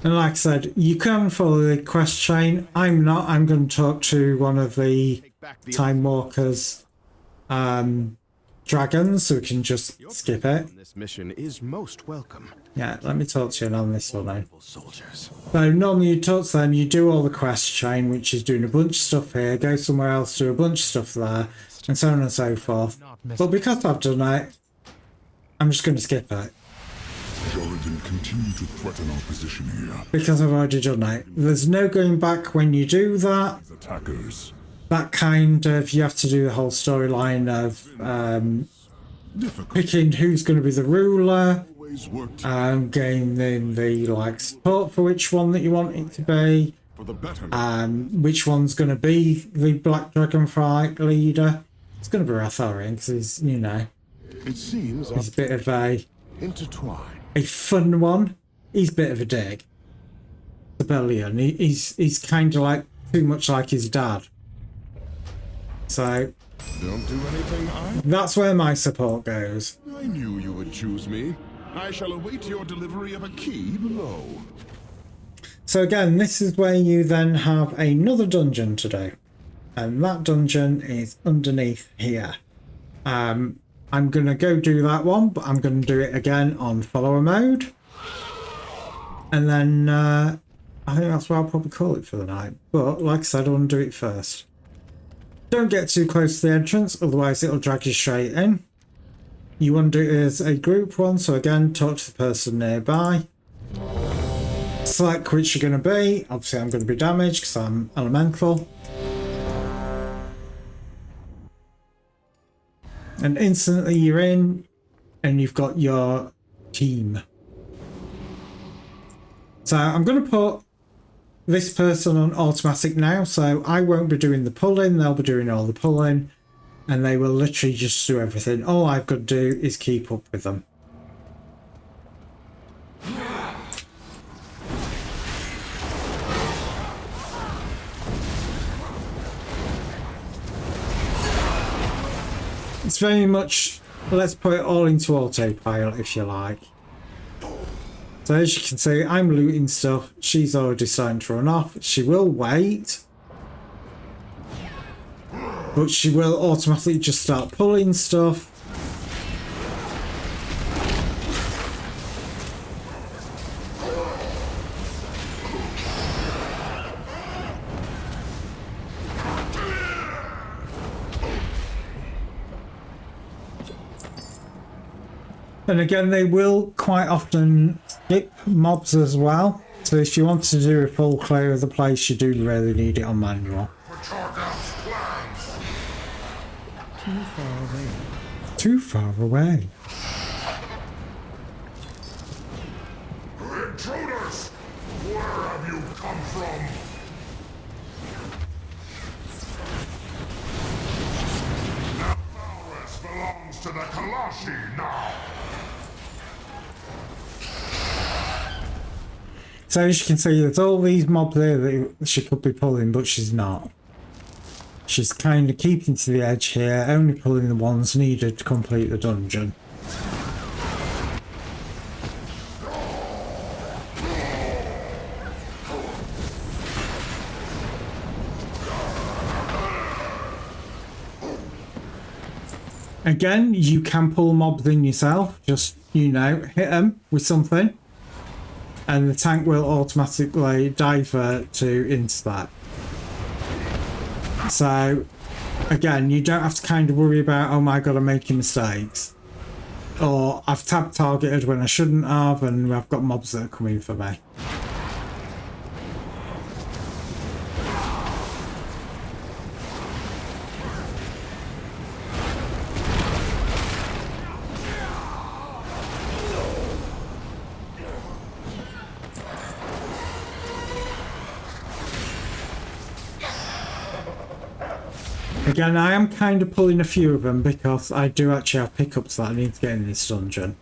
S1: And like I said, you can follow the quest chain. I'm not. I'm going to talk to one of the Time Walkers dragons, so we can just skip it.
S12: This mission is most welcome.
S1: Yeah, let me talk to you on this one then.
S12: Soldiers.
S1: So normally you talk to them, you do all the quest chain, which is doing a bunch of stuff here, go somewhere else, do a bunch of stuff there, and so on and so forth. But because I've done it, I'm just going to skip it.
S4: Sheridan continue to threaten our position here.
S1: Because I've already done it. There's no going back when you do that.
S4: Attackers.
S1: That kind of, you have to do the whole storyline of picking who's going to be the ruler, getting the like support for which one that you want it to be, which one's going to be the Black Dragonflight leader. It's going to be Rathorian because he's, you know,
S4: it seems
S1: he's a bit of a fun one. He's a bit of a dick. Rebellion. He's kind of like too much like his dad. So
S4: don't do anything.
S1: That's where my support goes.
S4: I knew you would choose me. I shall await your delivery of a key below.
S1: So again, this is where you then have another dungeon to do. And that dungeon is underneath here. I'm going to go do that one, but I'm going to do it again on follower mode. And then I think that's what I'll probably call it for the night. But like I said, I want to do it first. Don't get too close to the entrance, otherwise it'll drag you straight in. You want to do it as a group one, so again, talk to the person nearby. Select which you're going to be. Obviously I'm going to be damaged because I'm elemental. And instantly you're in, and you've got your team. So I'm going to put this person on automatic now, so I won't be doing the pulling, they'll be doing all the pulling, and they will literally just do everything. All I've got to do is keep up with them. It's very much, let's put it all into autopilot if you like. So as you can see, I'm looting stuff. She's already starting to run off. She will wait. But she will automatically just start pulling stuff. And again, they will quite often skip mobs as well. So if you want to do a full clear of the place, you do really need it on manual.
S3: Too far away.
S1: Too far away.
S4: Intruders! Where have you come from? Navarus belongs to the Kalashi now.
S1: So as you can see, there's all these mobs there that she could be pulling, but she's not. She's kind of keeping to the edge here, only pulling the ones needed to complete the dungeon. Again, you can pull mobs in yourself, just, you know, hit them with something. And the tank will automatically divert into that. So, again, you don't have to kind of worry about, oh my god, I'm making mistakes. Or I've tab targeted when I shouldn't have, and I've got mobs that are coming for me. Again, I am kind of pulling a few of them because I do actually have pickups that I need to get in this dungeon.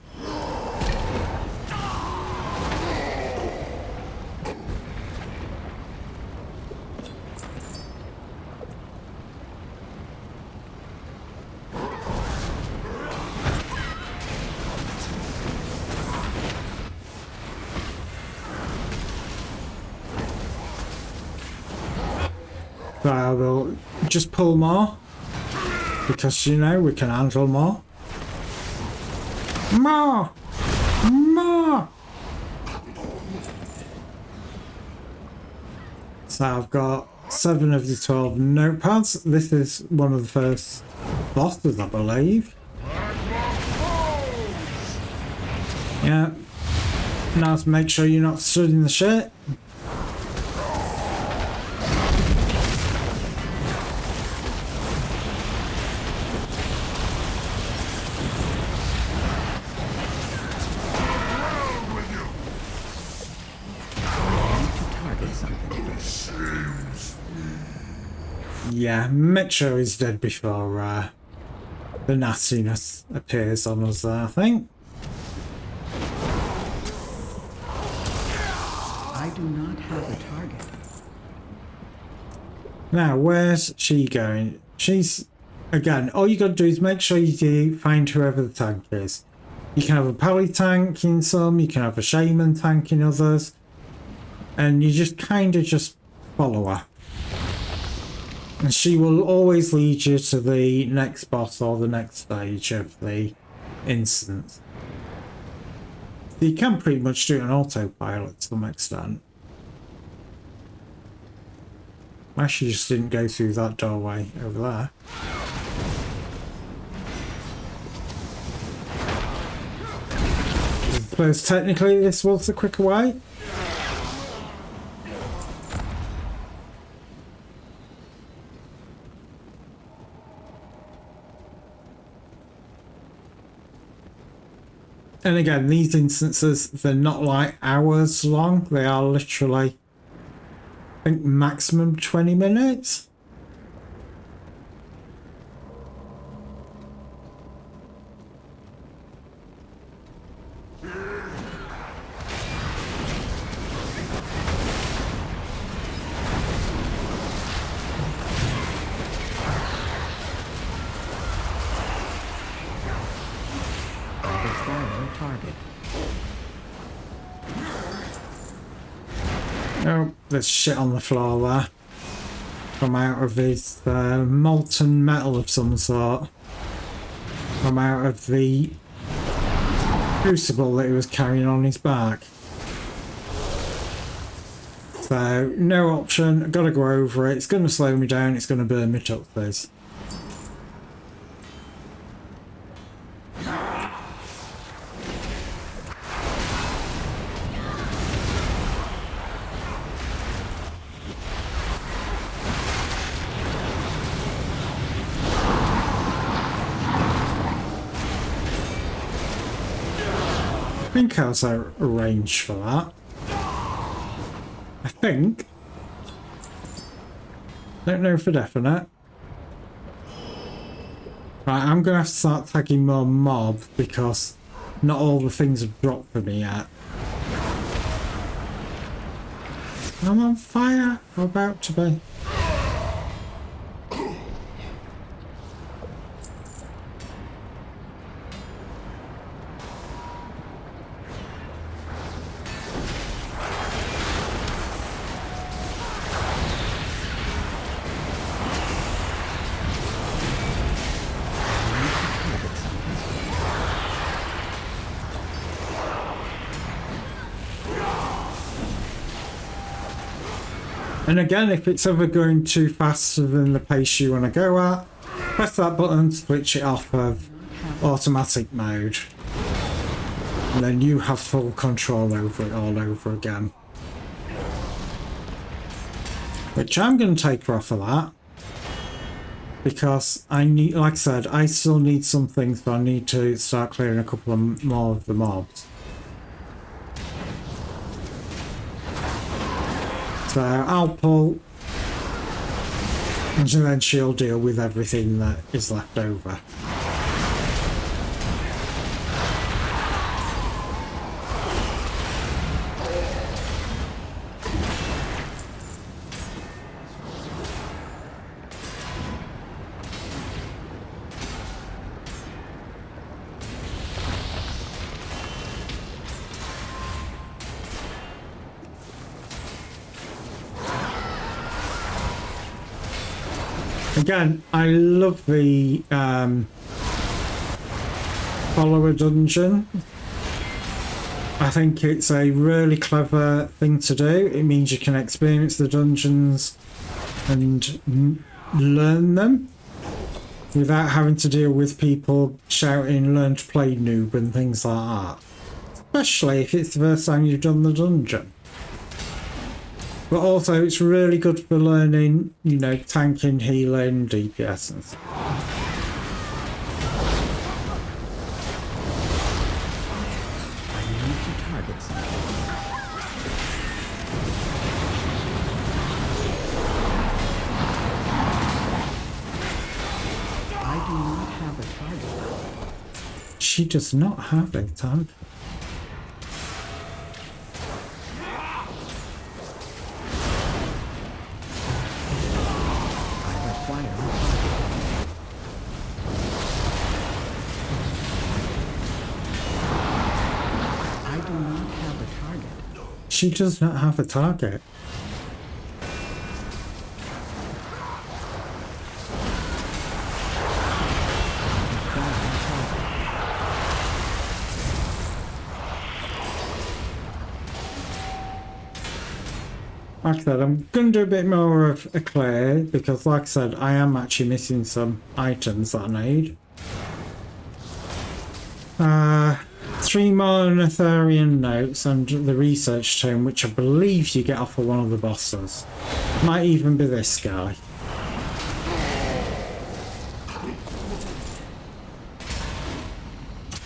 S1: So I will just pull more, because you know we can handle more. More! More! So I've got 7 of the 12 notepads. This is one of the first bosses, I believe. Yeah. Now to make sure you're not stood in the shit. Yeah, make sure he's dead before the nastiness appears on us there, I think.
S13: I do not have a target.
S1: Now, where's she going? She's, again, all you gotta do is make sure you do find whoever the tank is. You can have a pally tank in some, you can have a shaman tank in others, and you just kind of just follow her. And she will always lead you to the next boss or the next stage of the instance. You can pretty much do it on autopilot to some extent. I actually just didn't go through that doorway over there. I suppose technically this was the quicker way. And again, these instances, they're not like hours long. They are literally, I think, maximum 20 minutes. Oh, there's shit on the floor there. Come out of his molten metal of some sort. Come out of the crucible that he was carrying on his back. So, no option. I've got to go over it. It's going to slow me down. It's going to burn me up this. I think I was arranged for that. I think. Don't know for definite. Right, I'm gonna have to start tagging more mobs because not all the things have dropped for me yet. I'm on fire. I'm about to be. And again, if it's ever going too faster than the pace you want to go at, press that button to switch it off of automatic mode. And then you have full control over it all over again. Which I'm going to take her off of that. Because I need, like I said, I still need some things, but I need to start clearing a couple of more of the mobs. So I'll pull And then she'll deal with everything that is left over. Again, I love the follower dungeon. I think it's a really clever thing to do. It means you can experience the dungeons and learn them without having to deal with people shouting "learn to play, noob" and things like that. Especially if it's the first time you've done the dungeon. But also it's really good for learning, you know, tanking, healing, DPS and stuff.
S13: I need to target something. I do not have a target.
S1: She does not have a target. She does not have a target. Like I said, I'm going to do a bit more of a clear because, like I said, I am actually missing some items that I need. 3 more Natharian notes and the research tome, which I believe you get off of one of the bosses. Might even be this guy.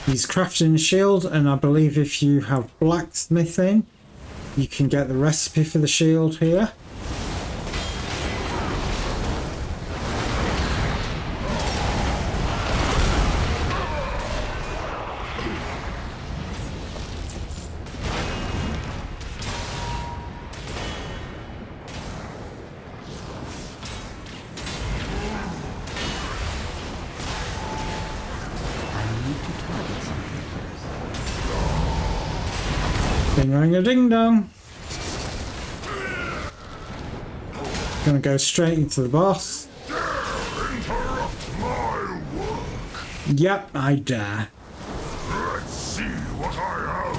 S1: He's crafting a shield, and I believe if you have blacksmithing, you can get the recipe for the shield here. Ring-a-ding-dong. Gonna go straight into the boss. Yep, I dare.
S4: Let's see what I have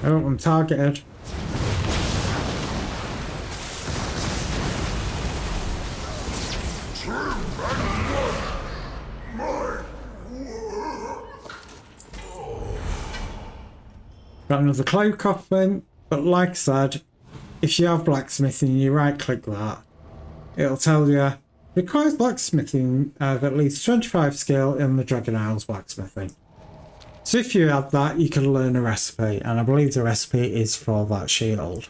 S4: for you.
S1: Oh, I'm targeted. Got another cloak off him, but like I said, if you have blacksmithing and you right click that, it'll tell you requires blacksmithing of at least 25 skill in the Dragon Isles blacksmithing. So if you add that, you can learn a recipe, and I believe the recipe is for that shield.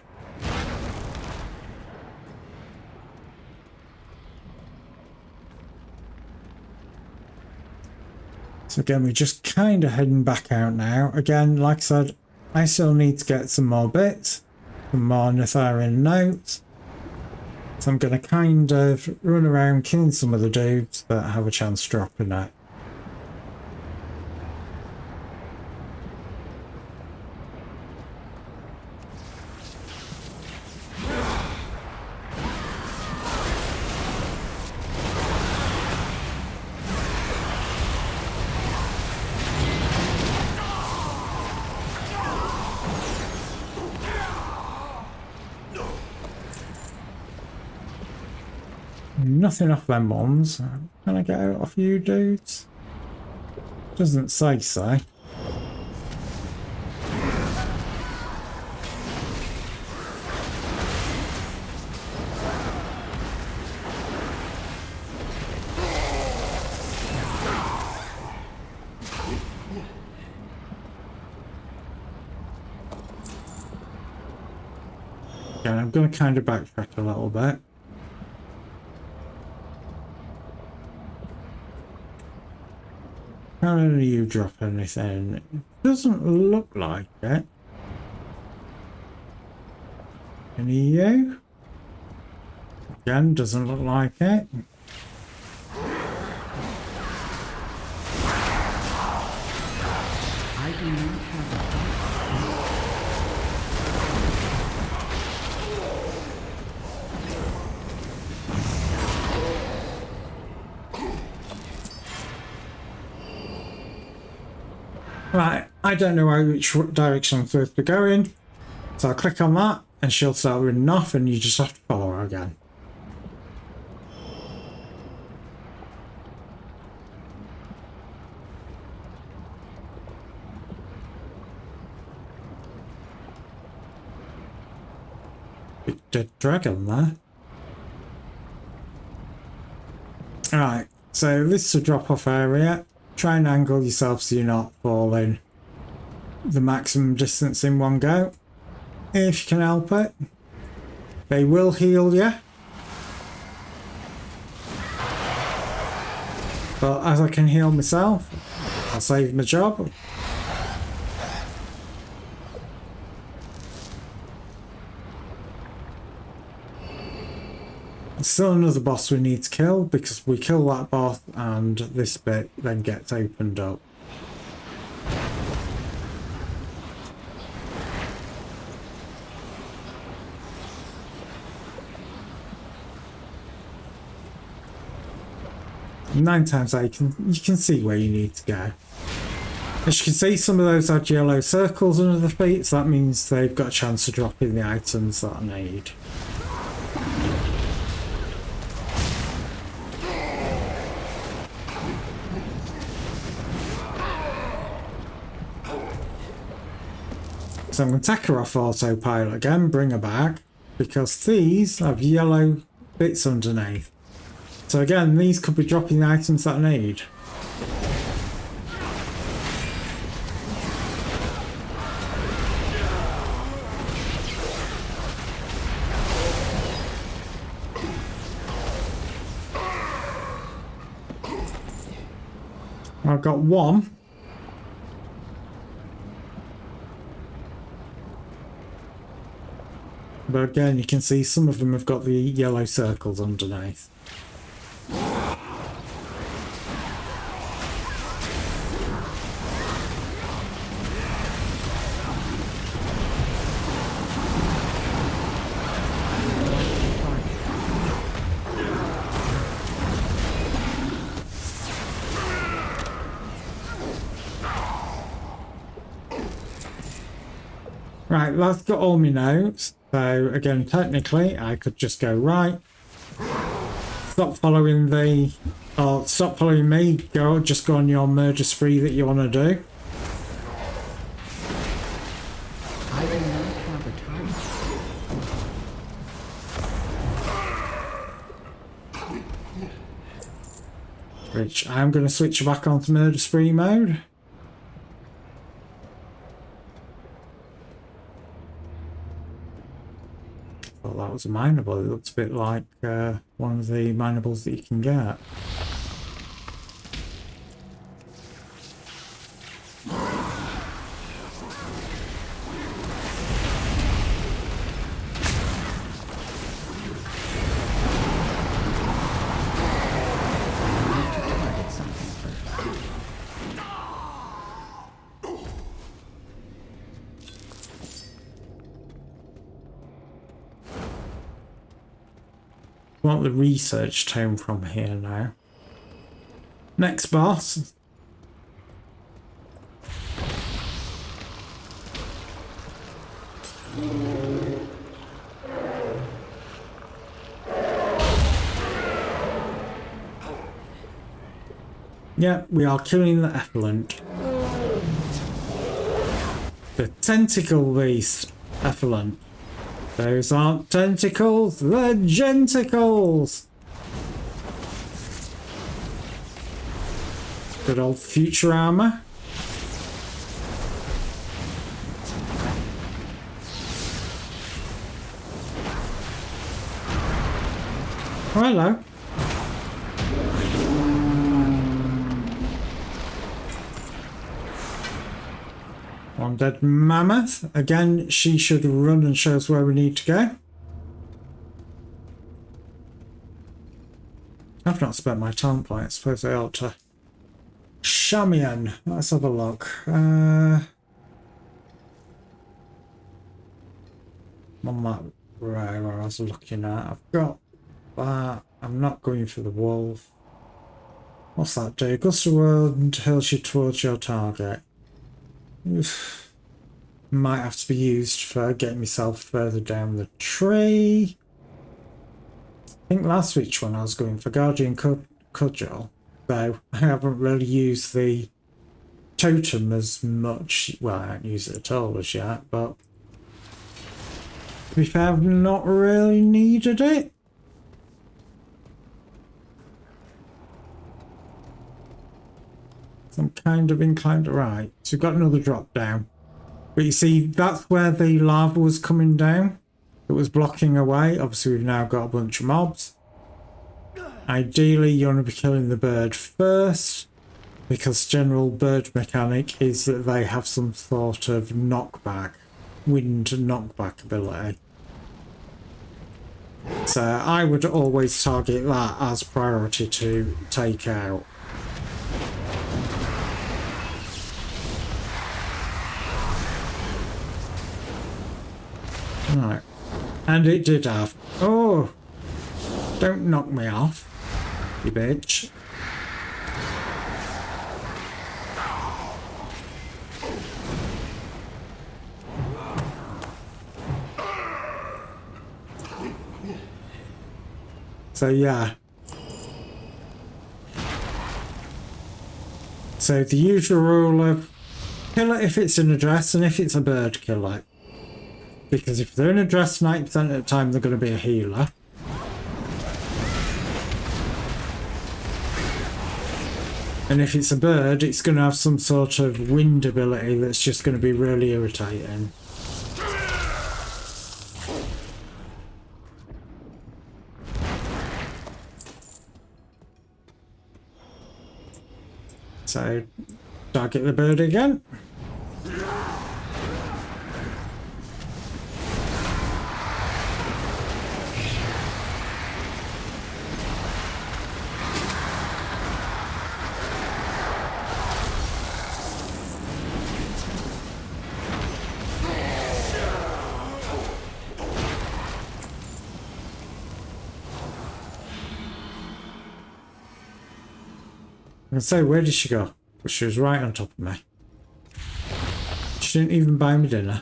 S1: So again, we're just kind of heading back out now. Again, like I said, I still need to get some more bits, some more Natharian notes. So I'm going to kind of run around killing some of the dudes that have a chance of dropping out. Nothing off them ones. Can I get out off you dudes? Doesn't say so. again, I'm going to kind of backtrack a little bit. How do you drop anything? It doesn't look like it. Any you? Again, doesn't look like it.
S13: I do not have a
S1: Right, I don't know which direction I'm supposed to go in, so I'll click on that and she'll start running off and you just have to follow her again. Big dead dragon there. Alright, so this is a drop-off area. Try and angle yourself so you're not falling the maximum distance in one go. If you can help it. They will heal you. But as I can heal myself, I'll save my job. Still another boss we need to kill, because we kill that boss and this bit then gets opened up. Nine times out you can see where you need to go. As you can see, some of those had yellow circles under the feet, so that means they've got a chance to drop in the items that I need. So I'm going to take her off autopilot again, bring her back, because these have yellow bits underneath. So again, these could be dropping the items that I need. I've got one. But again, you can see some of them have got the yellow circles underneath. Right, that's got all my notes. So again, technically, I could just go right. Stop following the, or stop following me. Just go on your murder spree that you want to do.
S13: I do not have a target.
S1: Which I'm going to switch back onto murder spree mode. Well, that was a mineable. It looks a bit like one of the minables that you can get. I want the research tome from here now. Next boss. Yeah, we are killing the effluent. The tentacle beast effluent. Those aren't tentacles, they're genticles! Good old Futurama. Oh, hello. One dead mammoth. Again, she should run and show us where we need to go. I've not spent my talent point. I suppose I ought to. Shamian. Let's have a look. On that right where I was looking at. I've got that. I'm not going for the wolf. What's that do? Gust of wind hurls you towards your target. Oof. Might have to be used for getting myself further down the tree. I think last week's one I was going for Guardian Cudgel, though I haven't really used the totem as much. Well, I haven't used it at all as yet, but to be fair, I've not really needed it. So I'm kind of inclined to right. So we've got another drop down. But you see, that's where the lava was coming down. It was blocking away. Obviously, we've now got a bunch of mobs. Ideally, you want to be killing the bird first, because general bird mechanic is that they have some sort of knockback, wind knockback ability. So I would always target that as priority to take out. Right. And it did have. Oh! Don't knock me off, you bitch. So yeah. So the usual rule of kill it if it's in a dress, and if it's a bird, kill it. Because if they're in a dress 90% of the time, they're going to be a healer. And if it's a bird, it's going to have some sort of wind ability that's just going to be really irritating. So, target the bird again. And so, where did she go? Well, she was right on top of me. She didn't even buy me dinner.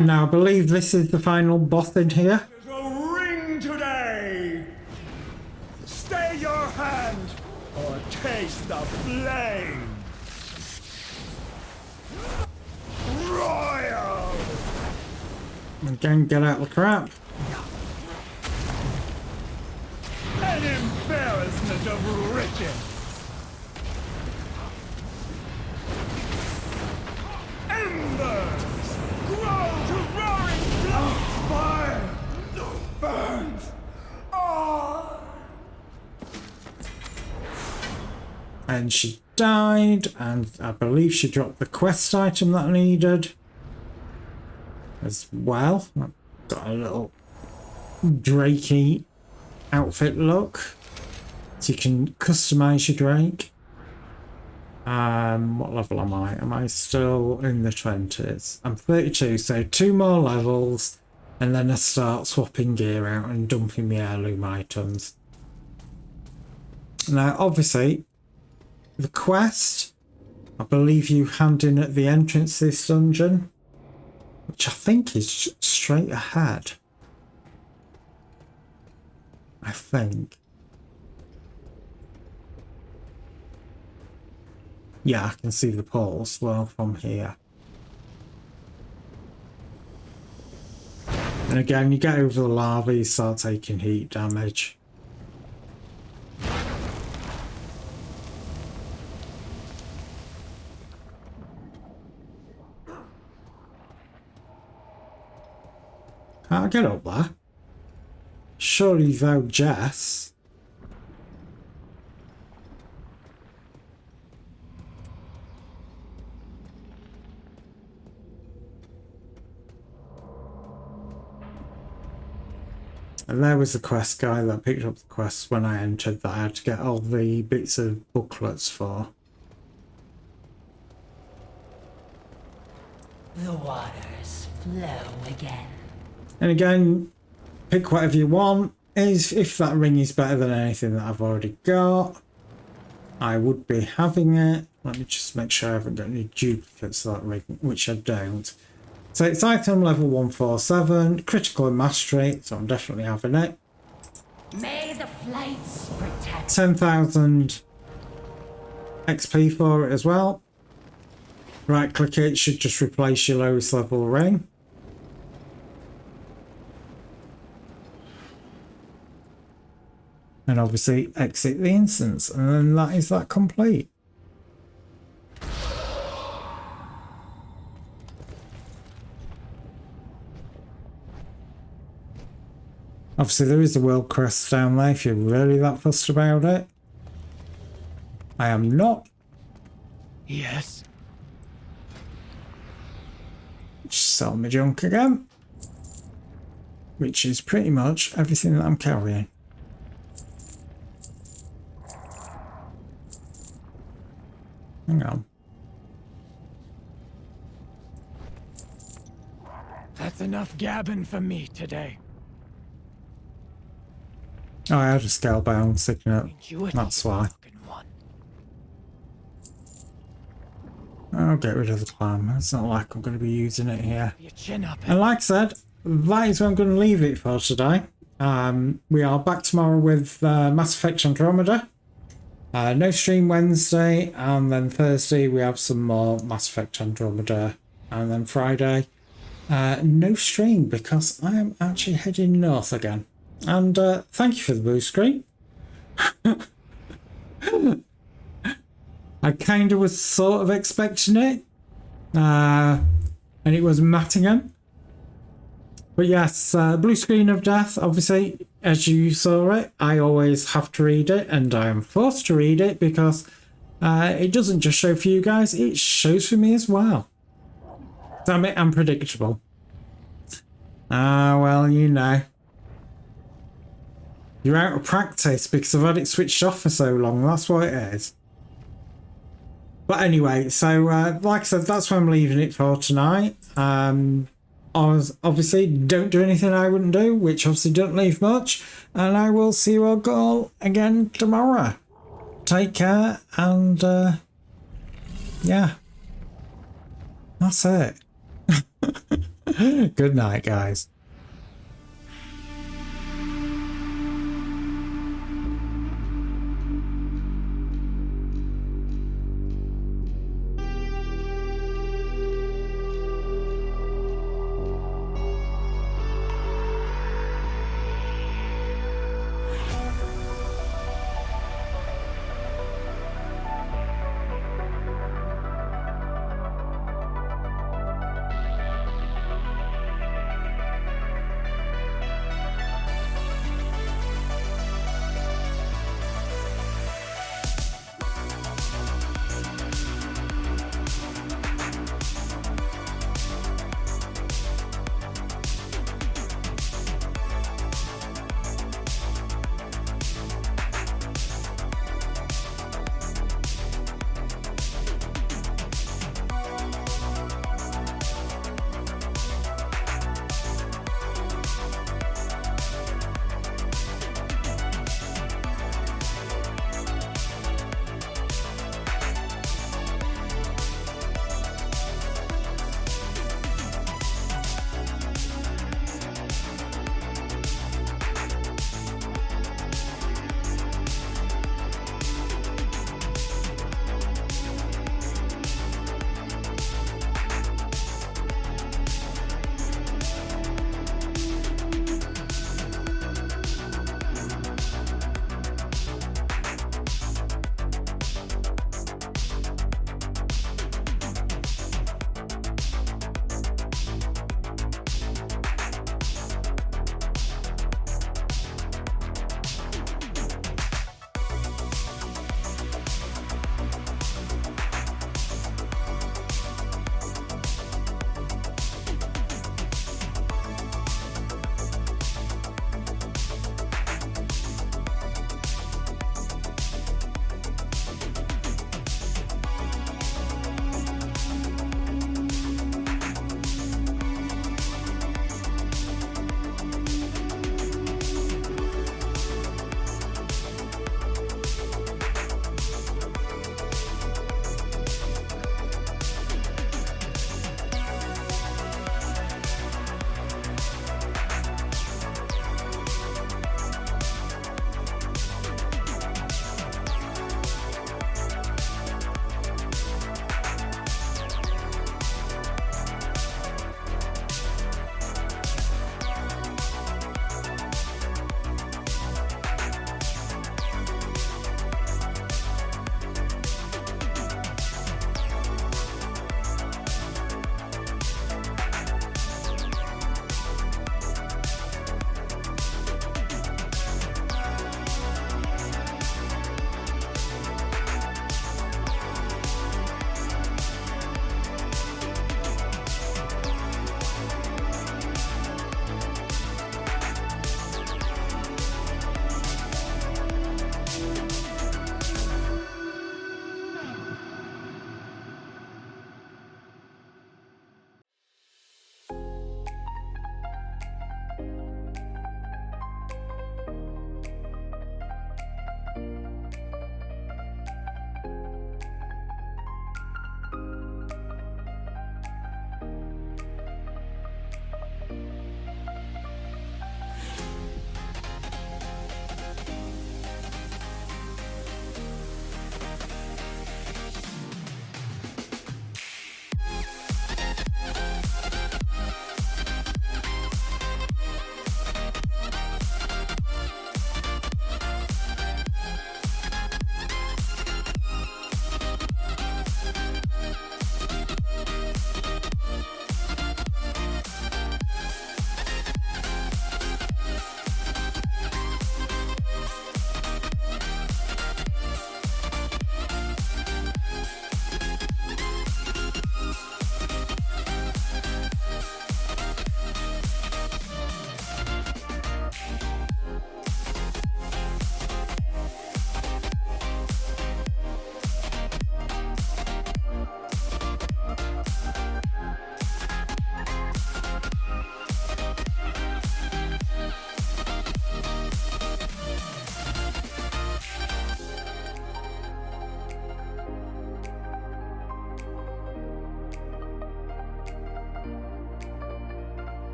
S1: Now, I believe this is the final boss in here.
S17: A ring today! Stay your hand, or taste the flame! Royal!
S1: Again, get out of the crap.
S17: An embarrassment of riches! Embers grow to roaring flames! Fire burns on!
S1: And she died, and I believe she dropped the quest item that I needed as well. I've got a little Drakey outfit look, so you can customize your Drake. What level am I? Am I still in the 20s? I'm 32, so 2 more levels, and then I start swapping gear out and dumping my heirloom items. Now, obviously, the quest, I believe you hand in at the entrance to this dungeon, which I think is straight ahead. I think. Yeah, I can see the pulse well from here. And again, you get over the lava, you start taking heat damage. Can't I get up there? Surely thou Jess. And there was the quest guy that picked up the quest when I entered that I had to get all the bits of booklets for.
S16: The waters flow again.
S1: And again, pick whatever you want. If that ring is better than anything that I've already got, I would be having it. Let me just make sure I haven't got any duplicates of that ring, which I don't. So it's item level 147, critical and mastery, so I'm definitely having it.
S16: May the flights protect.
S1: 10,000 XP for it as well. Right click it, should just replace your lowest level ring. And obviously exit the instance, and then that is that complete. Obviously there is a world crest down there if you're really that fussed about it. I am not.
S17: Yes.
S1: Just sell my junk again. Which is pretty much everything that I'm carrying. Hang on.
S17: That's enough gabbing for me today.
S1: Oh, I had a scalebound signet. That's why. I'll get rid of the clam. It's not like I'm going to be using it here. And like I said, that is where I'm going to leave it for today. We are back tomorrow with Mass Effect Andromeda. No stream Wednesday, and then Thursday we have some more Mass Effect Andromeda, and then Friday no stream because I am actually heading north again. And thank you for the blue screen. I kind of was sort of expecting it, and it was Mattingham. But yes, blue screen of death, obviously, as you saw it, I always have to read it, and I am forced to read it because it doesn't just show for you guys, it shows for me as well. Damn it, unpredictable. Well, you know. You're out of practice because I've had it switched off for so long, that's what it is. But anyway, so like I said, that's where I'm leaving it for tonight. Obviously, don't do anything I wouldn't do, which obviously don't leave much. And I will see you all again tomorrow. Take care, and yeah, that's it. Good night, guys.